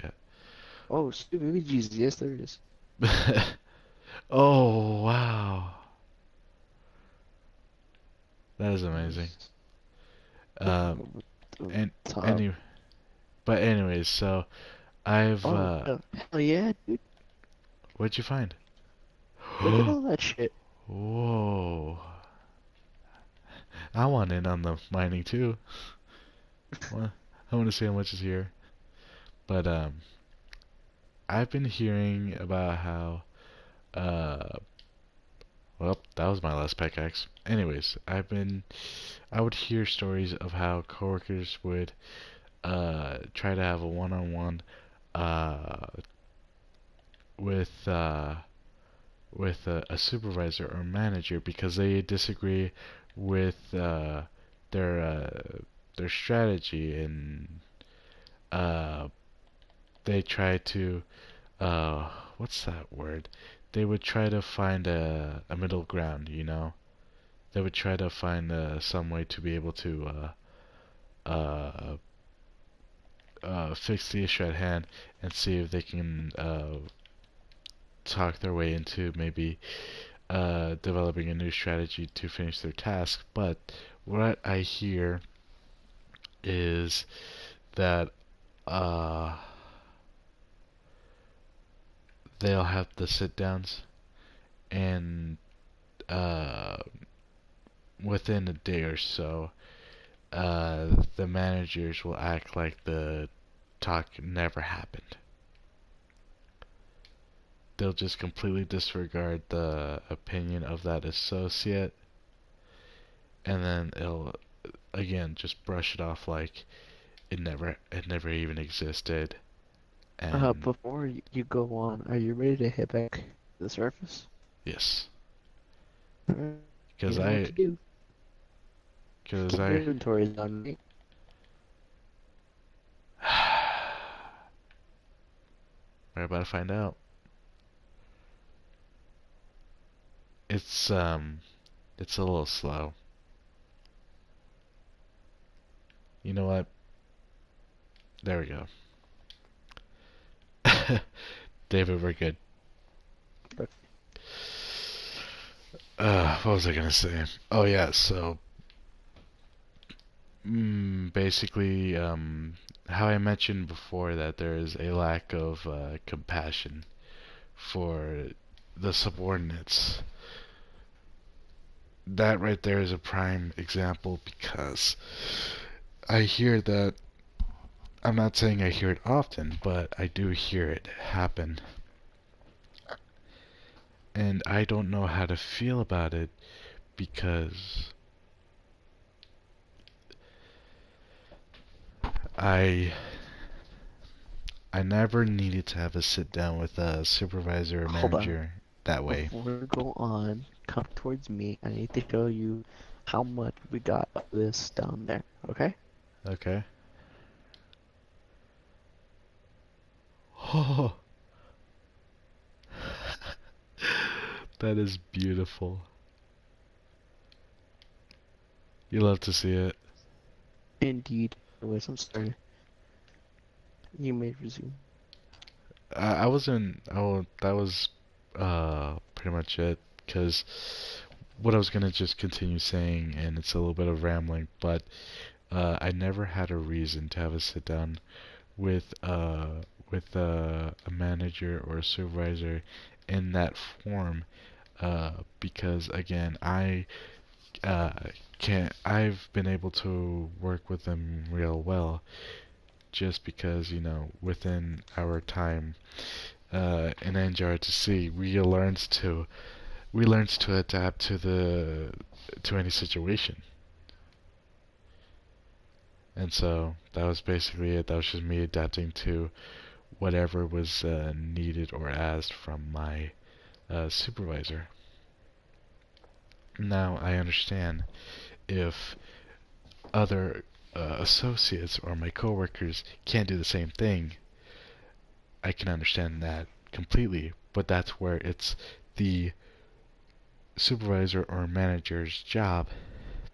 S2: Oh, stupid emojis. Yes, there is.
S1: it. Oh, wow. That is amazing.
S2: Yes.
S1: Um,
S2: Over the
S1: and
S2: top.
S1: any, but anyways, so I've
S2: Oh, hell yeah, dude.
S1: what'd you find?
S2: Look at all that shit.
S1: Whoa. I want in on the mining too. Well, I want to see how much is here. But I've been hearing about how well, that was my last pickaxe. Anyways, I would hear stories of how coworkers would try to have a one-on-one uh with a supervisor or manager because they disagree with their uh, their strategy and uh, they try to what's that word? They would try to find a middle ground, They would try to find some way to be able to uh, fix the issue at hand and see if they can talk their way into maybe developing a new strategy to finish their task. But what I hear is that uh, they'll have the sit downs and uh, within a day or so, the managers will act like the talk never happened. They'll just completely disregard the opinion of that associate, and then it'll again just brush it off like it never even existed. And
S2: Before you go on, are you ready to hit back to the surface?
S1: yes,
S2: Alright, you
S1: because
S2: know what
S1: I
S2: to do.
S1: because
S2: Keep
S1: I
S2: your inventories on, right?
S1: we're about to find out. It's it's a little slow. You know what? There we go. David, we're good.
S2: But
S1: What was I gonna say? Oh yeah, so basically, how I mentioned before that there is a lack of compassion for the subordinates. That right there is a prime example because I hear that. I'm not saying I hear it often, but I do hear it happen. And I don't know how to feel about it because I I never needed to have a sit down with a supervisor or
S2: hold on.
S1: manager that way.
S2: Before we go on, come towards me. I need to show you how much we got of this down there. Okay?
S1: Okay. Oh, that is beautiful. You love to see it.
S2: Indeed. Anyways, I'm sorry. You may resume.
S1: I wasn't. Oh, that was pretty much it. Cause what I was gonna just continue saying, and it's a little bit of rambling, but I never had a reason to have a sit down with a manager or a supervisor in that form because again uh, can I've been able to work with them real well just because within our time in NJRTC we learned to adapt to any situation. And so that was basically it. That was just me adapting to whatever was needed or asked from my supervisor. Now I understand if other associates or my coworkers can't do the same thing, I can understand that completely. But that's where it's the supervisor or manager's job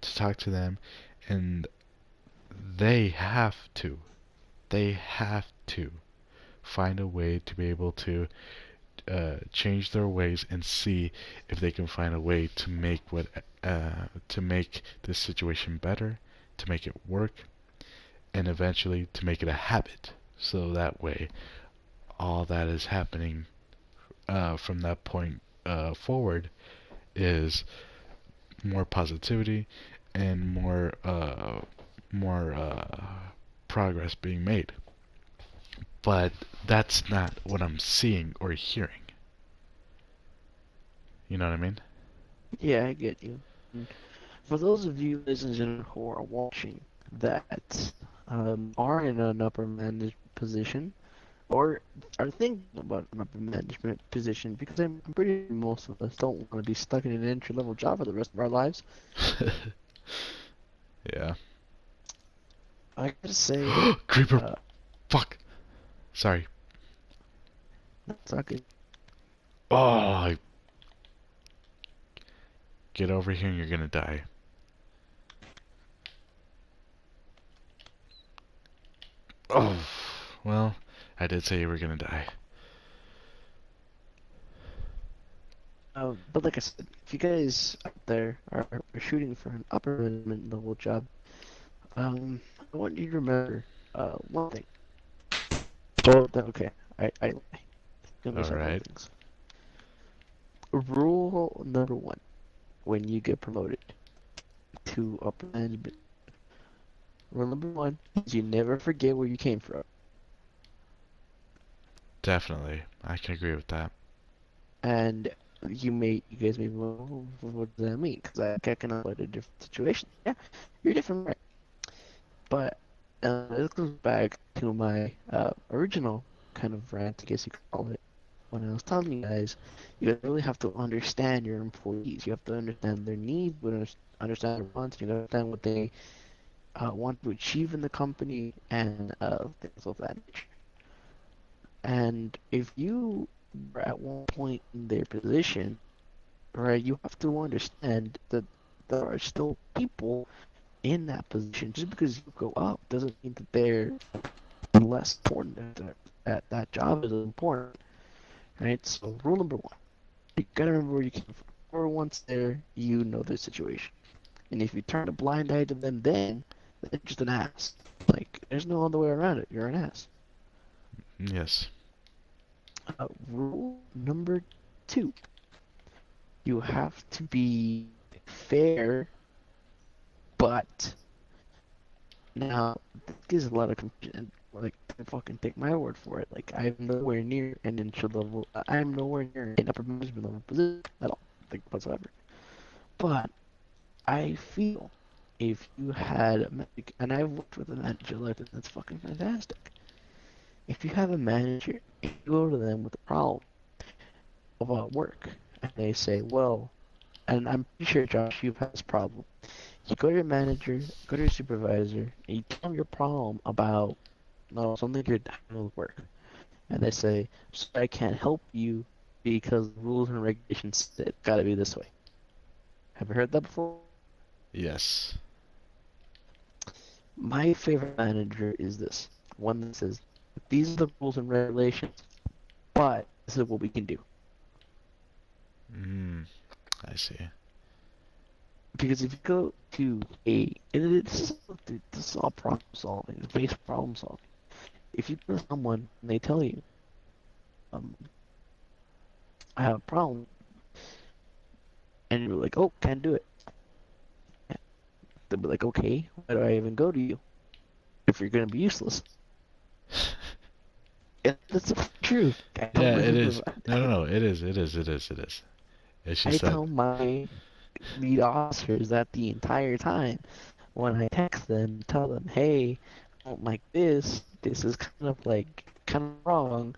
S1: to talk to them, and they have to, they have to find a way to be able to change their ways and see if they can find a way to make this situation better, to make it work, and eventually to make it a habit. So that way, all that is happening from that point forward is more positivity and more progress being made. But that's not what I'm seeing or hearing. You know what I mean?
S2: Yeah, I get you. And for those of you, ladies and gentlemen, who are watching that are in an upper management position or are thinking about an upper management position, because I'm pretty sure most of us don't want to be stuck in an entry level job for the rest of our lives.
S1: Yeah.
S2: I gotta say,
S1: Creeper!
S2: uh,
S1: Fuck! Sorry.
S2: that's not good.
S1: Oh, get over here and you're gonna die. Oh, well, I did say you were gonna die.
S2: But like I said, if you guys out there are shooting for an upper management level job, I want you to remember one thing. Oh, okay, I lie. It's gonna be several
S1: Alright.
S2: things. Rule number one: when you get promoted to upper management, rule number one is you never forget where you came from.
S1: Definitely. I can agree with that.
S2: And you guys may be, well, what does that mean? Because I can apply to different situations. Yeah, you're different, right? But this goes back to my original kind of rant, I guess you could call it, when I was telling you guys, you guys really have to understand your employees. You have to understand their needs, understand their wants, you understand what they want to achieve in the company, and things of that nature. And if you are at one point in their position, right, you have to understand that there are still people in that position. Just because you go up doesn't mean that they're less important. That job is important, right? So rule number one, you gotta remember where you came from. Or once there, you know the situation. And if you turn a blind eye to them, then you're just an ass. Like there's no other way around it. You're an ass.
S1: Yes.
S2: Rule number two, you have to be fair, but now this gives a lot of confusion. Like, fucking take my word for it. Like, I'm nowhere near an entry level. I'm nowhere near an upper management level position at all, like whatsoever. But I feel if you had, and I've worked with a manager like that, that's fucking fantastic. If you have a manager and you go to them with a problem about work, and they say, well, and I'm pretty sure Josh, you've had this problem. You go to your manager, go to your supervisor, and you tell them your problem about no something you're having with work, and they say, "Sorry, I can't help you because the rules and regulations say it's got to be this way." Have you heard that before?
S1: Yes.
S2: My favorite manager is this one that says, "These are the rules and regulations, but this is what we can do."
S1: Mm, I see.
S2: Because if you go to this is all problem solving, it's basic problem solving. If you go to someone and they tell you, um, "I have a problem," and you're like, "Oh, can't do it," they'll be like, okay, why do I even go to you if you're gonna be useless? And that's the truth. I tell
S1: Yeah, it
S2: them,
S1: is. No, no, no. It is. It is. It is. It is. It's
S2: I
S1: just that.
S2: tell my lead officers that the entire time when I text them, tell them, hey, I don't like this. This is kind of like kind of wrong,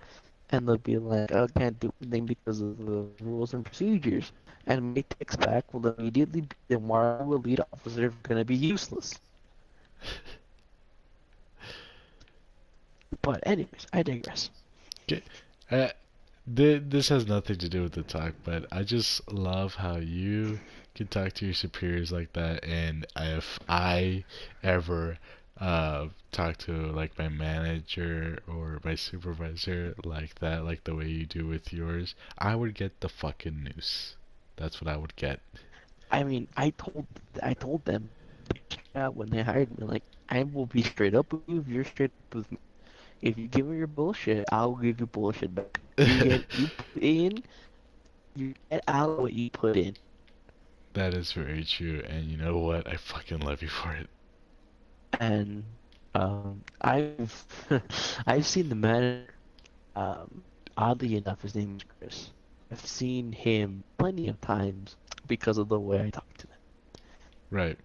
S2: and they'll be like, I can't do anything because of the rules and procedures. And my text back will immediately be, then why are a lead officer going to be useless? But anyways, I digress.
S1: Okay. This has nothing to do with the talk, but I just love how you can talk to your superiors like that, and if I ever talk to like my manager or my supervisor like that, like the way you do with yours, I would get the fucking noose. That's what I would get.
S2: I mean, I told them when they hired me, like, I will be straight up with you if you're straight up with me. If you give me your bullshit, I'll give you bullshit back. You put in, you get out what you put in.
S1: That is very true, and you know what? I fucking love you for it.
S2: And I've I've seen the manager. Um, oddly enough, his name is Chris. I've seen him plenty of times because of the way I talk to them.
S1: Right.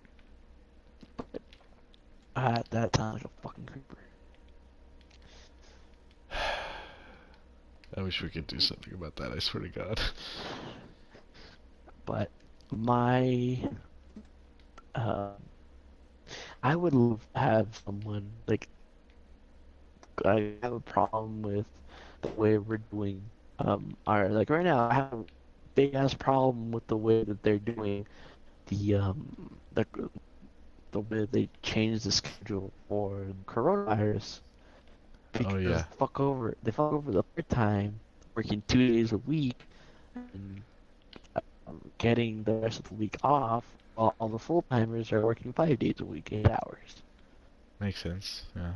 S2: That sounds like a fucking creeper.
S1: I wish we could do something about that, I swear to God.
S2: But my, uh, I would love to have someone like I have a problem with the way we're doing our like right now I have a big ass problem with the way that they're doing the way they changed the schedule for the coronavirus
S1: Oh
S2: because
S1: yeah,
S2: they fuck over the part time working 2 days a week and getting the rest of the week off while all the full timers are working 5 days a week, 8 hours.
S1: makes sense. Yeah.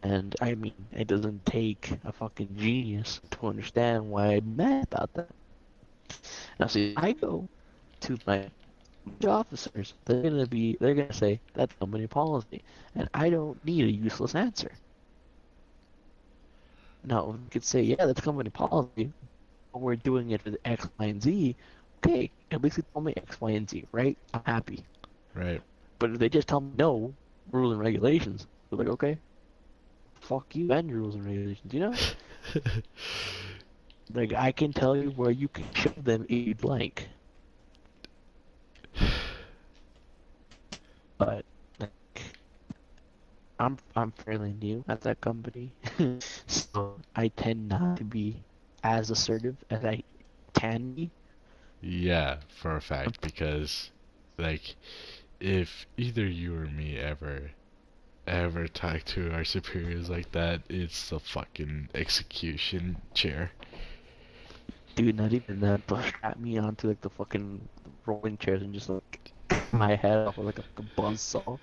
S2: And I mean, it doesn't take a fucking genius to understand why I'm mad about that. Now, see, I go to my officers, they're gonna say that's company policy, and I don't need a useless answer. Now, if we could say, yeah, that's company policy, but we're doing it for the X, Y, and Z. Okay, at least they told me X, Y, and Z, right? I'm happy.
S1: Right.
S2: But if they just tell me no, rules and regulations, they're like, okay, fuck you and your rules and regulations, you know? Like, I can tell you where you can shove them if you'd like. But like, I'm fairly new at that company, so I tend not to be as assertive as I can be.
S1: Yeah, for a fact, because like if either you or me ever talk to our superiors like that, it's the fucking execution chair.
S2: Dude, not even that. They'll strap me onto like the fucking rolling chairs and just like my head off with like a buzz saw.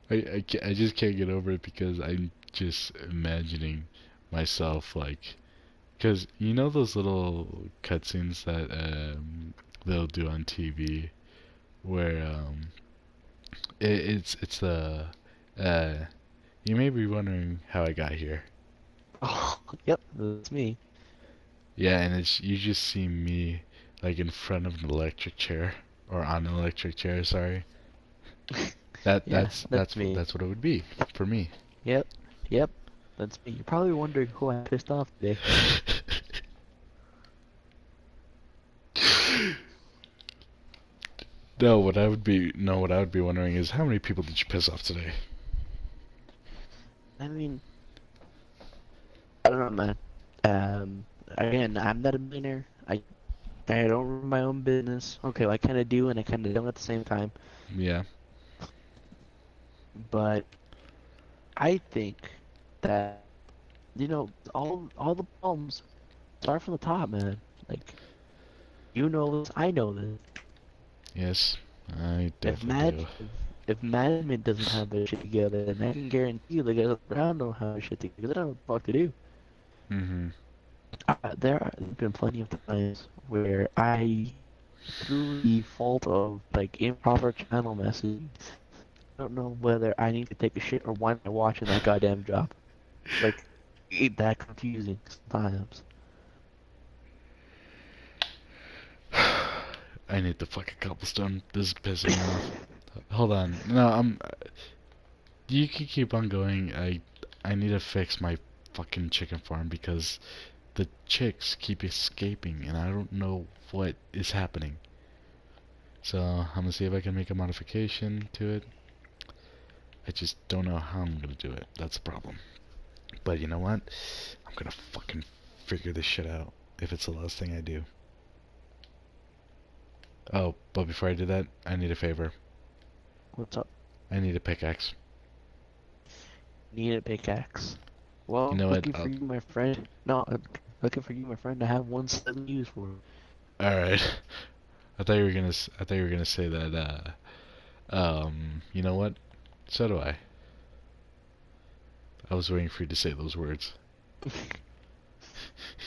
S1: I just can't get over it because I'm just imagining myself like, because you know those little cutscenes that they'll do on TV where it's the uh you may be wondering how I got here.
S2: Oh, yep, that's me.
S1: Yeah, and it's you just see me like in front of an electric chair or on an electric chair, sorry. That
S2: Yeah,
S1: that's
S2: that's
S1: that's
S2: me.
S1: that's what it would be for me.
S2: Yep, yep, that's me. You're probably wondering who I pissed off today.
S1: What I would be wondering is how many people did you piss off today?
S2: I mean, I don't know, man. Um, Again, I'm not a millionaire. I don't run my own business. Okay, well, I kind of do and I kind of don't at the same time.
S1: Yeah.
S2: But I think that all the problems start from the top, man. Like you know this, I know this.
S1: Yes. I
S2: If
S1: definitely
S2: Mad
S1: do.
S2: if management doesn't have their shit together, then I can guarantee you the guys on the ground don't have their shit together. They don't know what the fuck to do.
S1: Mhm.
S2: There've been plenty of times where through the fault of like improper channel messaging, I don't know whether I need to take a shit or why am I watching that goddamn job. Like, it that confusing sometimes.
S1: I need the fucking cobblestone. This is pissing me off. Hold on. No, you can keep on going. I need to fix my fucking chicken farm because the chicks keep escaping and I don't know what is happening. So I'm gonna see if I can make a modification to it. I just don't know how I'm gonna do it. That's the problem. But you know what? I'm gonna fucking figure this shit out if it's the last thing I do. Oh, but before I do that, I need a favor.
S2: What's up?
S1: I need a pickaxe.
S2: Need a pickaxe.
S1: You
S2: Well,
S1: know what?
S2: looking for you, my friend. No, looking for you, my friend, to have one slightly used for.
S1: Alright. I thought you were gonna say that, you know what? So do I. I was waiting for you to say those words.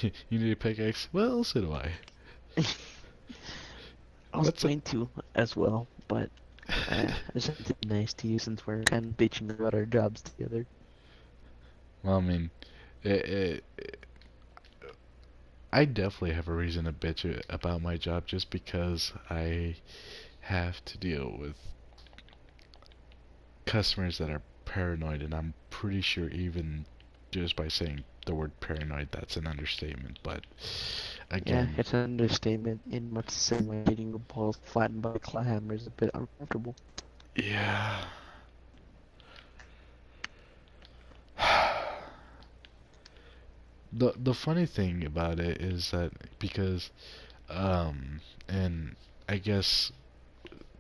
S1: You need a pickaxe? Well, so do I.
S2: I was
S1: What's it?
S2: going to as well, but I just have to be nice to you since we're kind of bitching about our jobs together.
S1: Well, I mean, I definitely have a reason to bitch about my job just because I have to deal with customers that are paranoid, and I'm pretty sure even just by saying the word paranoid, that's an understatement. But
S2: Yeah,
S1: again,
S2: it's an understatement in much the same way getting your balls flattened by a clawhammer is a bit uncomfortable.
S1: yeah. The funny thing about it is that because and I guess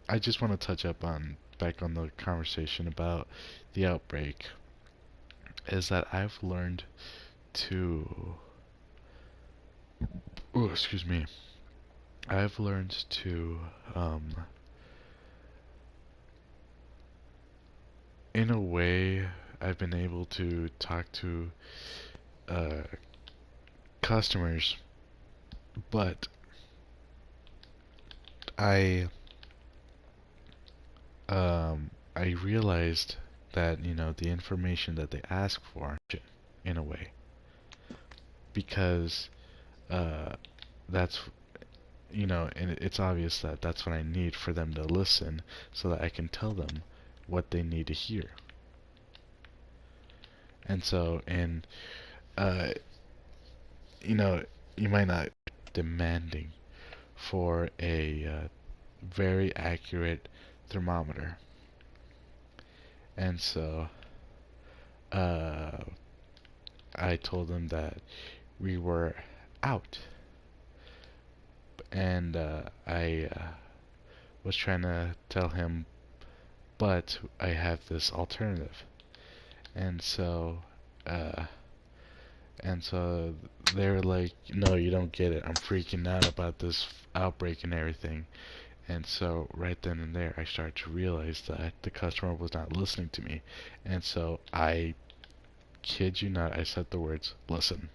S1: I just want to touch up on back on the conversation about the outbreak is that I've learned to oh excuse me I've learned to um in a way I've been able to talk to uh customers, but I I realized that the information that they ask for in a way because uh that's and it's obvious that that's what I need for them to listen so that I can tell them what they need to hear. And so, and uh, you know, you might not demanding for a very accurate thermometer. And so, uh, I told them that we were out, and I was trying to tell him, but I have this alternative. And so, uh, and so they were like, "No, you don't get it. I'm freaking out about this outbreak and everything." And so right then and there, I started to realize that the customer was not listening to me. And so I kid you not, I said the words, "Listen,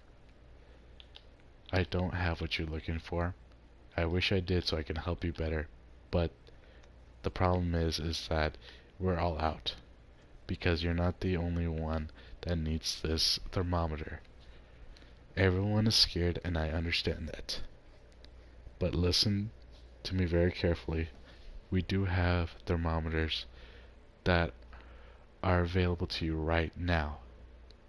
S1: I don't have what you're looking for. I wish I did so I can help you better. But the problem is that we're all out because you're not the only one that needs this thermometer. Everyone is scared and I understand that. But listen to me very carefully. We do have thermometers that are available to you right now.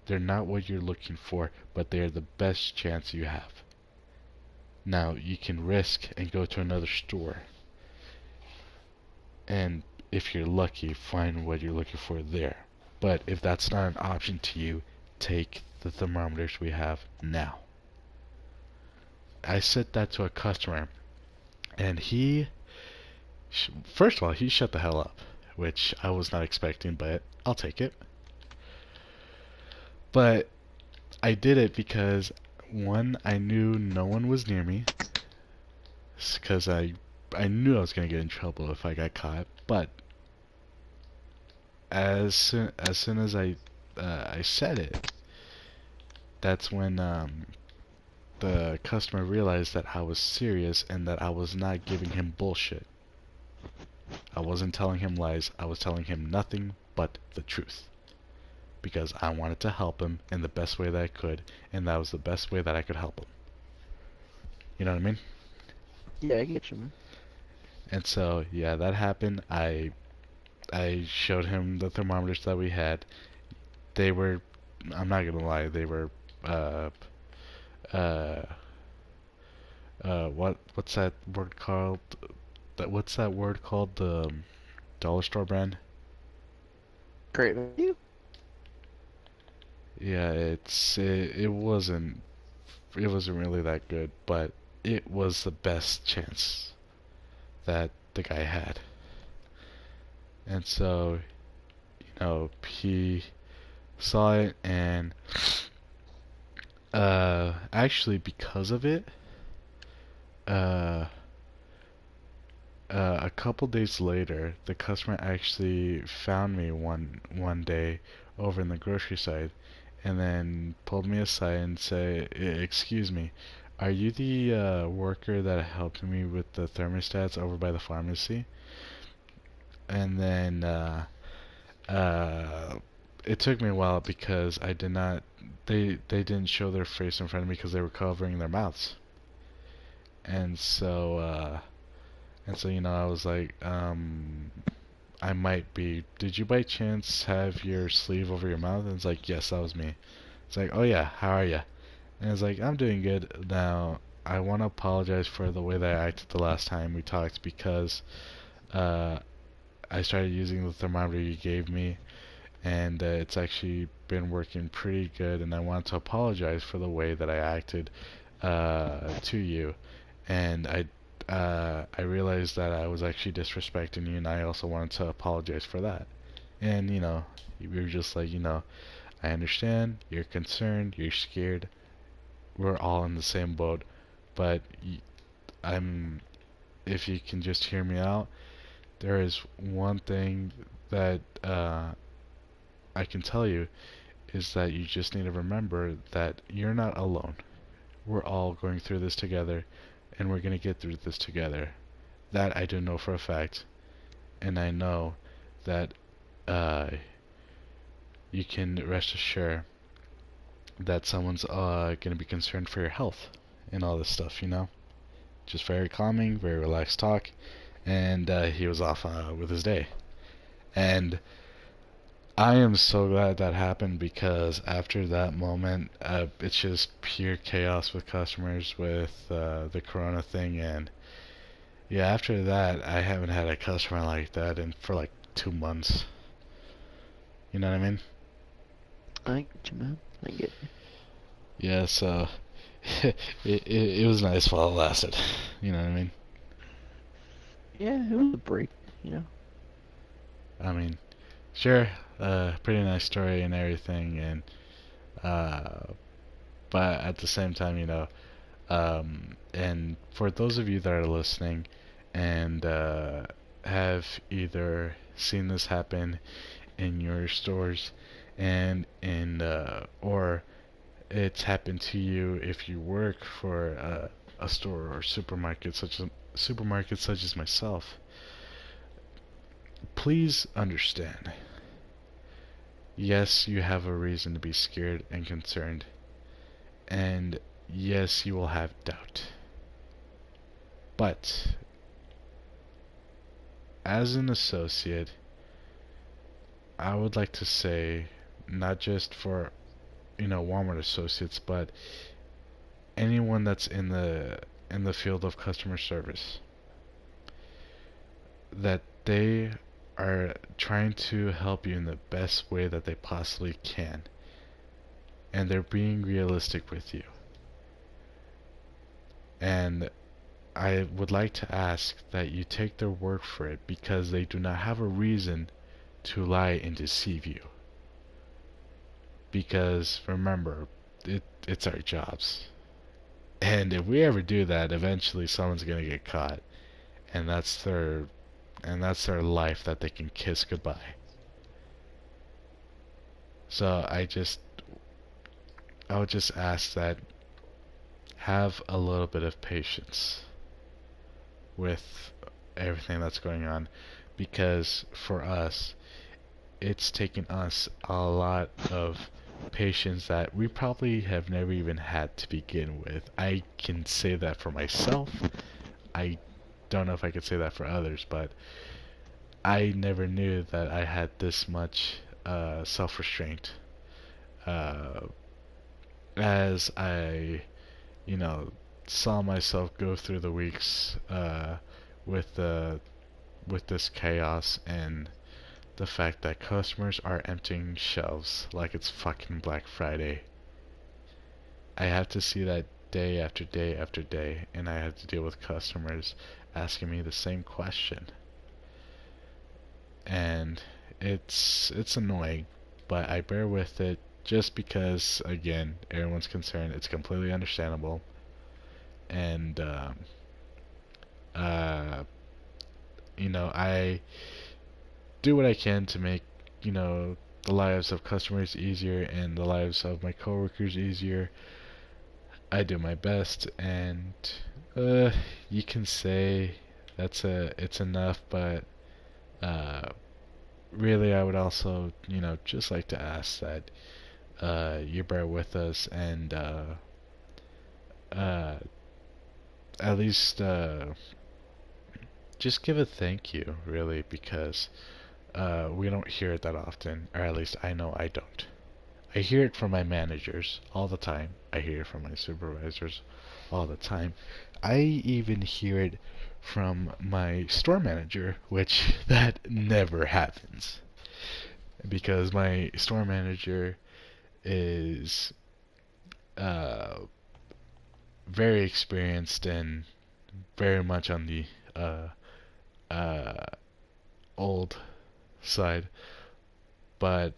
S1: They're not what you're looking for, but they are the best chance you have. Now, you can risk and go to another store, and if you're lucky, find what you're looking for there. But if that's not an option to you, take the thermometers we have now." I said that to a customer, and first of all, he shut the hell up, which I was not expecting, but I'll take it. But I did it because, one, I knew no one was near me, because I knew I was going to get in trouble if I got caught. But as soon as I said it, that's when the customer realized that I was serious and that I was not giving him bullshit. I wasn't telling him lies. I was telling him nothing but the truth. Because I wanted to help him in the best way that I could, and that was the best way that I could help him. You know what I mean?
S2: Yeah, I get you, man.
S1: And so, yeah, that happened. I showed him the thermometers that we had. They were, I'm not gonna lie, they were, uh, uh, what's that word called? What's that word called? The dollar store brand?
S2: Great value.
S1: Yeah, it wasn't really that good, but it was the best chance that the guy had. And so, he saw it, and actually because of it, uh, a couple days later, the customer actually found me one day over in the grocery side, and then pulled me aside and say, "Excuse me, are you the worker that helped me with the thermostats over by the pharmacy?" And then uh, it took me a while because I did not. They didn't show their face in front of me because they were covering their mouths, and so. I was like, I might be. Did you by chance have your sleeve over your mouth? And it's like, yes, that was me. It's like, oh yeah, how are you? And it's like, I'm doing good. Now, I want to apologize for the way that I acted the last time we talked because uh, I started using the thermometer you gave me, and it's actually been working pretty good. And I want to apologize for the way that I acted to you, and I realized that I was actually disrespecting you, and I also wanted to apologize for that. And we were just like, I understand, you're concerned, you're scared, we're all in the same boat, but I'm, if you can just hear me out, there is one thing that I can tell you is that you just need to remember that you're not alone. We're all going through this together, and we're going to get through this together. That I do know for a fact, and I know that uh, you can rest assured that someone's going to be concerned for your health and all this stuff. Just very calming, very relaxed talk, and he was off with his day. And I am so glad that happened because after that moment, it's just pure chaos with customers with the corona thing, and yeah, after that, I haven't had a customer like that in for like 2 months. You know what I mean?
S2: I get you, man. I get you.
S1: Yeah, so it was nice while it lasted. You know what I mean?
S2: Yeah, it was a break, you know.
S1: I mean, sure, pretty nice story and everything, and uh, but at the same time, and for those of you that are listening and have either seen this happen in your stores and in or it's happened to you if you work for a store or supermarket such as myself, please understand. Yes, you have a reason to be scared and concerned, and yes, you will have doubt. But as an associate, I would like to say, not just for Walmart associates, but anyone that's in the field of customer service, that they are trying to help you in the best way that they possibly can, and they're being realistic with you. And I would like to ask that you take their word for it because they do not have a reason to lie and deceive you. Because remember, it's our jobs. And if we ever do that, eventually someone's gonna get caught, and that's their life that they can kiss goodbye. So I would just ask that have a little bit of patience with everything that's going on, because for us, it's taken us a lot of patience that we probably have never even had to begin with. I can say that for myself. I don't know if I could say that for others, but I never knew that I had this much self-restraint uh, as I, you know, saw myself go through the weeks with the with this chaos and the fact that customers are emptying shelves like it's fucking Black Friday. I have to see that day after day after day, and I have to deal with customers asking me the same question. And it's annoying, but I bear with it just because, again, everyone's concerned. It's completely understandable, and uh, I do what I can to make the lives of customers easier and the lives of my coworkers easier. I do my best, and uh, you can say it's enough, but uh, really, I would also, just like to ask that you bear with us and uh, at least just give a thank you, really, because we don't hear it that often, or at least I know I don't. I hear it from my managers all the time. I hear it from my supervisors all the time. I even hear it from my store manager, which that never happens because my store manager is uh, very experienced and very much on the uh, uh, old side, but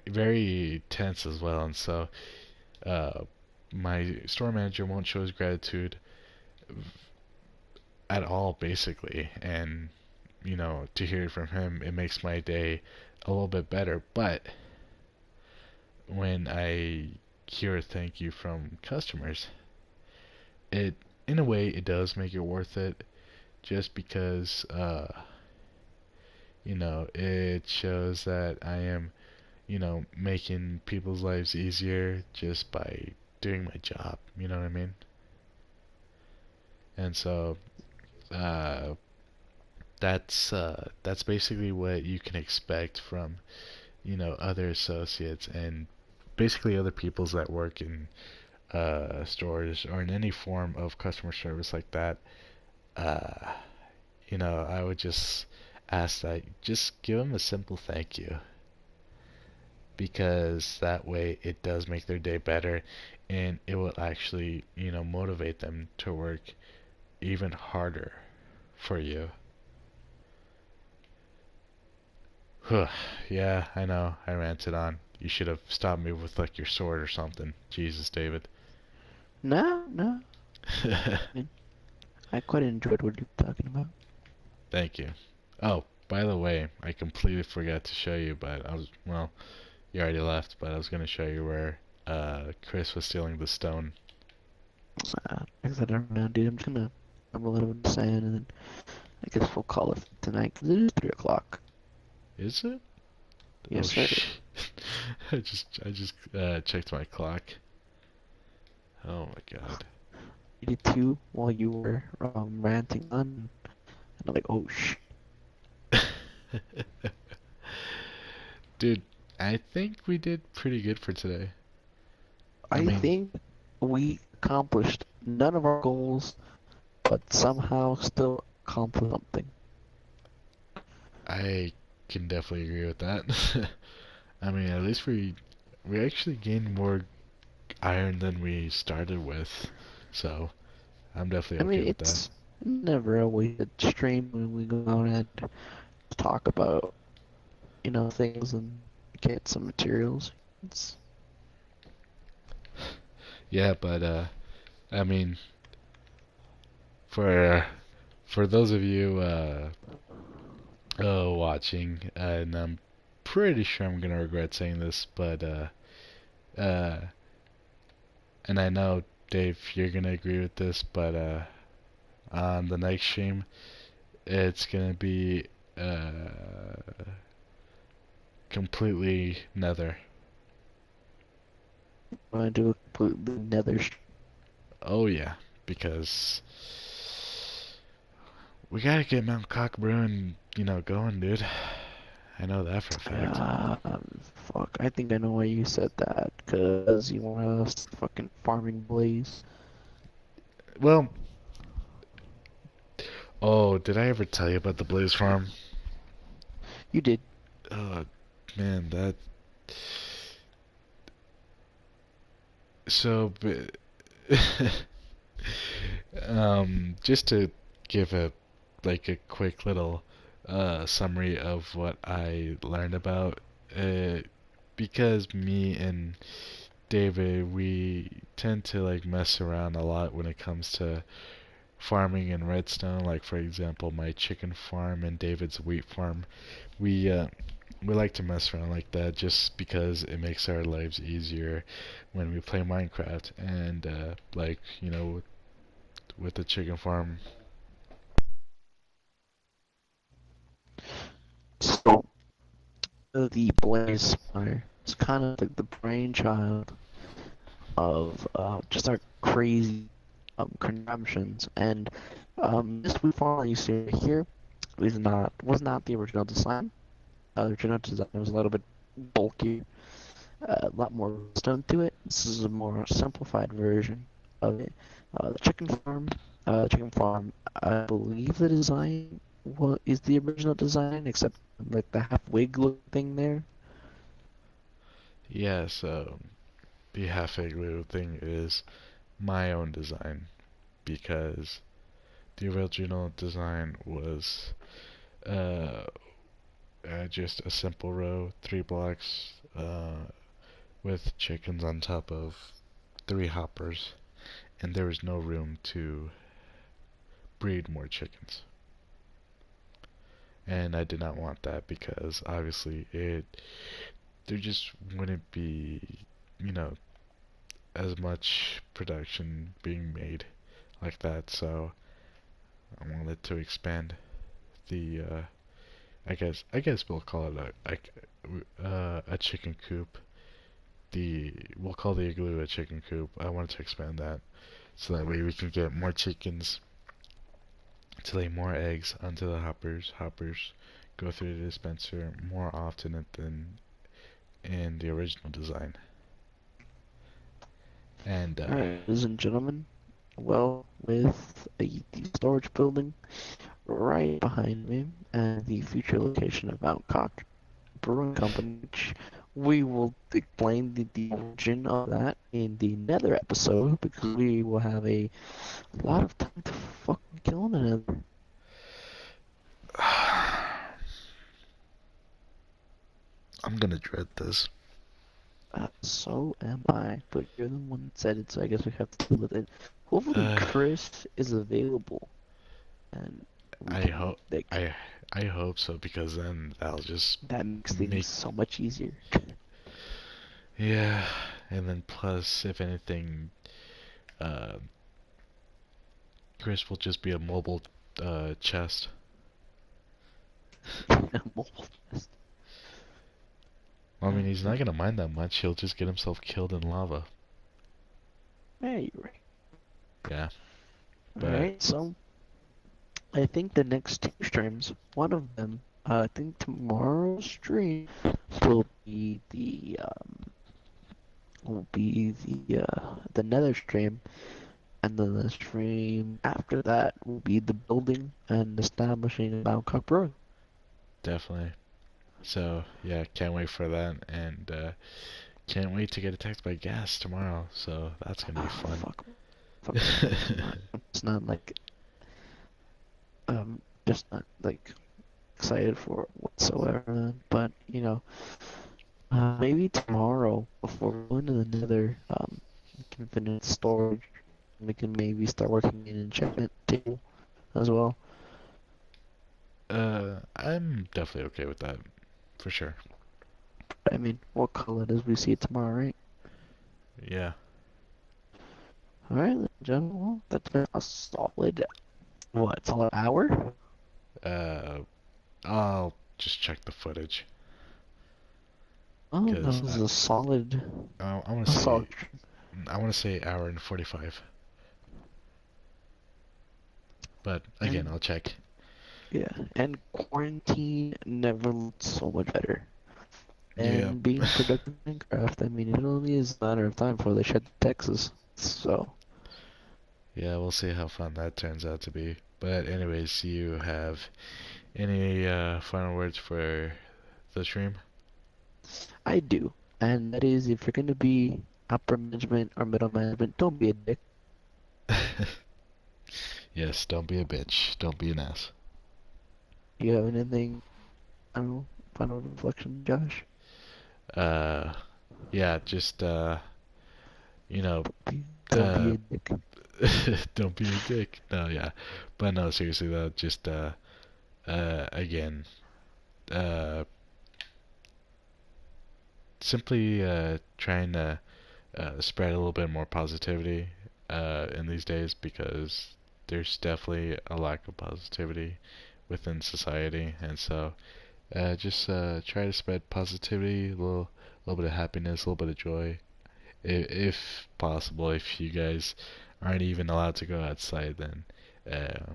S1: very tense as well. And so uh, my store manager won't show his gratitude at all, basically. And to hear it from him, it makes my day a little bit better. But when I hear a thank you from customers, it in a way it does make it worth it, just because it shows that I am making people's lives easier just by doing my job. You know what I mean? And so uh, that's basically what you can expect from other associates and basically other peoples that work in stores or in any form of customer service like that. Uh, I would just ask that just give them a simple thank you, because that way it does make their day better, and it will actually motivate them to work even harder for you. Yeah, I know, I ranted on. You should have stopped me with like your sword or something. Jesus, David.
S2: No, no. I mean, I quite enjoyed what you're talking about.
S1: Thank you. Oh, by the way, I completely forgot to show you, but well, you already left, but I was going to show you where Chris was stealing the stone.
S2: Like I said, dude, I'm just gonna have a little bit of sand and then I guess we'll call it tonight because it is 3 o'clock.
S1: Is it? Oh,
S2: Yes, sir.
S1: I just checked my clock. Oh my god.
S2: You did too while you were ranting on, and I'm like, oh sh.
S1: Dude, I think we did pretty good for today. I
S2: I
S1: mean,
S2: think we accomplished none of our goals, but somehow still accomplished something.
S1: I can definitely agree with that. I mean, at least we actually gained more iron than we started with, so I'm
S2: I
S1: definitely okay
S2: mean,
S1: with that.
S2: it's never a wasted stream when we go out and talk about, things and get some materials. It's,
S1: Yeah, but I mean, for for those of you watching, and I'm pretty sure I'm gonna regret saying this, but uh, and I know Dave, you're gonna agree with this, but on the next stream, it's gonna be completely nether.
S2: Want to do a completely nether.
S1: Oh yeah, because we gotta get Mount Cockburn, going, dude. I know that for a fact.
S2: Fuck. I think I know why you said that. Cause you want us fucking farming blaze.
S1: Well, oh, did I ever tell you about the Blaze Farm?
S2: You did.
S1: Oh, man, that. So, just to give a quick little summary of what I learned about, uh, because me and David, we tend to like mess around a lot when it comes to farming in Redstone. Like for example, my chicken farm and David's wheat farm. We like to mess around like that just because it makes our lives easier when we play Minecraft. And like with the chicken farm,
S2: So the blaze spawner is kind of like the brainchild of just our crazy contraptions. And this wheat farm that you see right here was not the original design. The original design was a little bit bulkier, a lot more stone to it. This is a more simplified version of it. The chicken farm, I believe the design is the original design, except like the half wig look thing there.
S1: yeah. So the half igloo thing is my own design because the original design was uh, just a simple row, 3 blocks, with chickens on top of 3 hoppers, and there was no room to breed more chickens. And I did not want that because obviously there just wouldn't be, you know, as much production being made like that. So I wanted to expand the, I guess we'll call it a chicken coop. We'll call the igloo a chicken coop. I wanted to expand that so that way we can get more chickens to lay more eggs onto the hoppers. Hoppers go through the dispenser more often than in the original design. And
S2: Alright, ladies and gentlemen, well, with the storage building right behind me and the future location of Mount Cock Brewing Company, which we will explain the origin of that in the Nether episode because we will have a lot of time to fucking kill in the Nether.
S1: I'm gonna dread this.
S2: So am I, but you're the one that said it, so I guess we have to deal with it. Hopefully,
S1: Uh,
S2: Chris is available and we
S1: I
S2: can
S1: hope
S2: like
S1: I hope so because then that'll just
S2: that makes things
S1: make
S2: so much easier.
S1: yeah. And then plus, if anything, uh, Chris will just be a mobile chest. I mean, he's not gonna mind that much. He'll just get himself killed in lava.
S2: Yeah, you're right.
S1: Yeah, but
S2: Alright, so I think the next two streams, one of them, I think tomorrow's stream will be the Nether stream, and then the stream after that will be the building and establishing of Mount Cockburn.
S1: definitely. So yeah, can't wait for that, and can't wait to get attacked by gas tomorrow. So that's gonna be
S2: Ah,
S1: fun.
S2: fuck me. Just not like excited for it whatsoever, man. But maybe tomorrow before going to the Nether, we can finish storage. We can maybe start working in enchantment table as well.
S1: I'm definitely okay with that, for sure.
S2: I mean, we'll call it as we see it tomorrow, right?
S1: Yeah.
S2: All right, then, gentlemen. Well, that's been a solid, what, solid hour?
S1: Uh, I'll just check the footage
S2: Oh, that
S1: because
S2: was
S1: I want
S2: a
S1: to
S2: solid.
S1: say I want to say hour and 45. But again,
S2: And
S1: I'll check.
S2: yeah, and quarantine never looked so much better.
S1: Yeah.
S2: And being productive in Minecraft, I mean, it only is a matter of time before they shut Texas. So,
S1: Yeah, we'll see how fun that turns out to be. But anyways, you have any final words for the stream?
S2: I do. And that is, if you're going to be upper management or middle management, don't be a dick.
S1: Yes, don't be a bitch. Don't be an ass.
S2: You have anything, I don't know, final reflection, Josh?
S1: Uh, yeah, just you know,
S2: Don't be
S1: uh,
S2: a dick.
S1: don't be a dick. No, yeah, but no, seriously though, just again, uh, simply trying to spread a little bit more positivity in these days because there's definitely a lack of positivity within society, and so just try to spread positivity, little bit of happiness, a little bit of joy, if possible. If you guys aren't even allowed to go outside, then uh,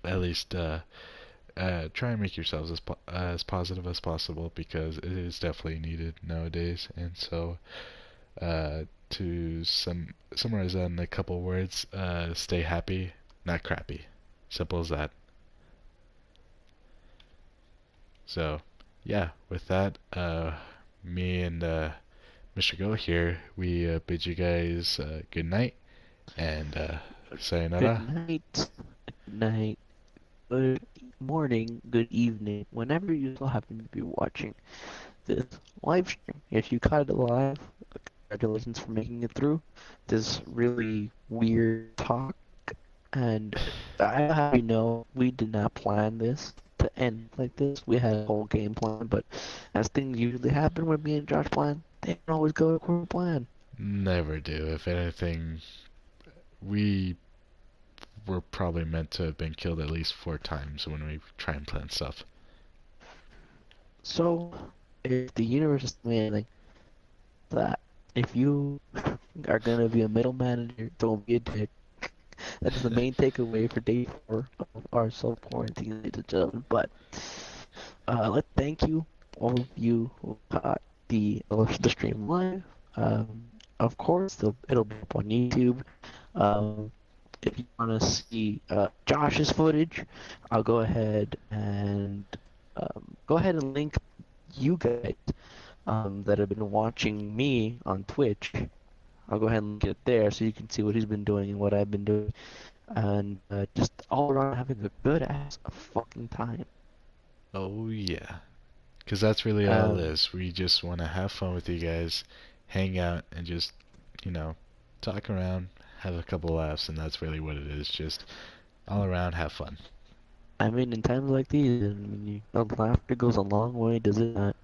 S1: at least try and make yourselves as positive as possible because it is definitely needed nowadays. And so, to summarize that in a couple words, stay happy, not crappy. Simple as that. So, yeah, with that, me and Mr. Go here, we bid you guys good night and
S2: Good
S1: sayonara.
S2: night, good night, good morning, good evening, whenever you still happen to be watching this live stream. If you caught it live, congratulations for making it through this really weird talk. And I have you know, we did not plan this to end like this. We had a whole game plan, but as things usually happen when me and Josh plan, they don't always go according to plan.
S1: Never do. If anything, we were probably meant to have been killed at least 4 times when we try and plan stuff.
S2: So, if the universe is telling me anything, that if you are gonna be a middle manager, don't be a dick. That is the main takeaway for day 4 of our self quarantine, ladies and gentlemen. But let's thank you, all of you who caught the stream live. Of course, it'll be up on YouTube. Um, if you want to see Josh's footage, I'll go ahead and link you guys that have been watching me on Twitch. I'll go ahead and link it there so you can see what he's been doing and what I've been doing, and just all around having a good ass fucking time.
S1: Oh yeah, because that's really all it
S2: Um,
S1: is. We just want to have fun with you guys, hang out, and just you know talk around, have a couple laughs, and that's really what it is. Just all around have fun.
S2: I mean, in times like these, I mean, laughter goes a long way, does it not?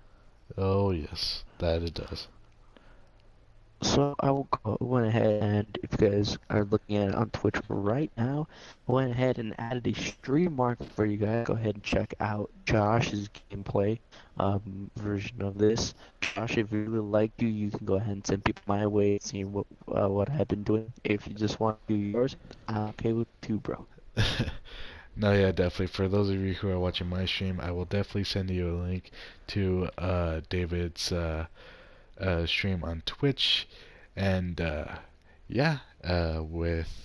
S1: Oh yes, that it does.
S2: So I will go went ahead and if you guys are looking at it on Twitch right now, I went ahead and added a stream mark for you guys. Go ahead and check out Josh's gameplay version of this. Josh, if you really like you can go ahead and send people my way, seeing what I've been doing. If you just want to do yours, I'm okay with too, bro.
S1: No, yeah, definitely. For those of you who are watching my stream, I will definitely send you a link to David's stream on Twitch, and yeah, with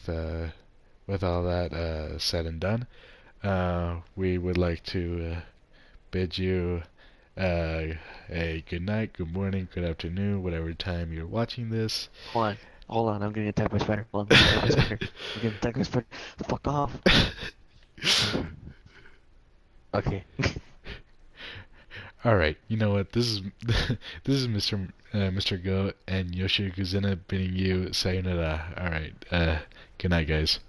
S1: all that said and done, we would like to bid you uh, a good night, good morning, good afternoon, whatever time you're watching this.
S2: Hold on, hold on. I'm getting attacked by spider. Hold on, I'm getting attacked by spider. I'm getting attacked by spider. Fuck off. Okay.
S1: All right, you know what? This is this is Mr. Go and Yoshi-Yokozuna bidding you sayonara. All right, good night, guys.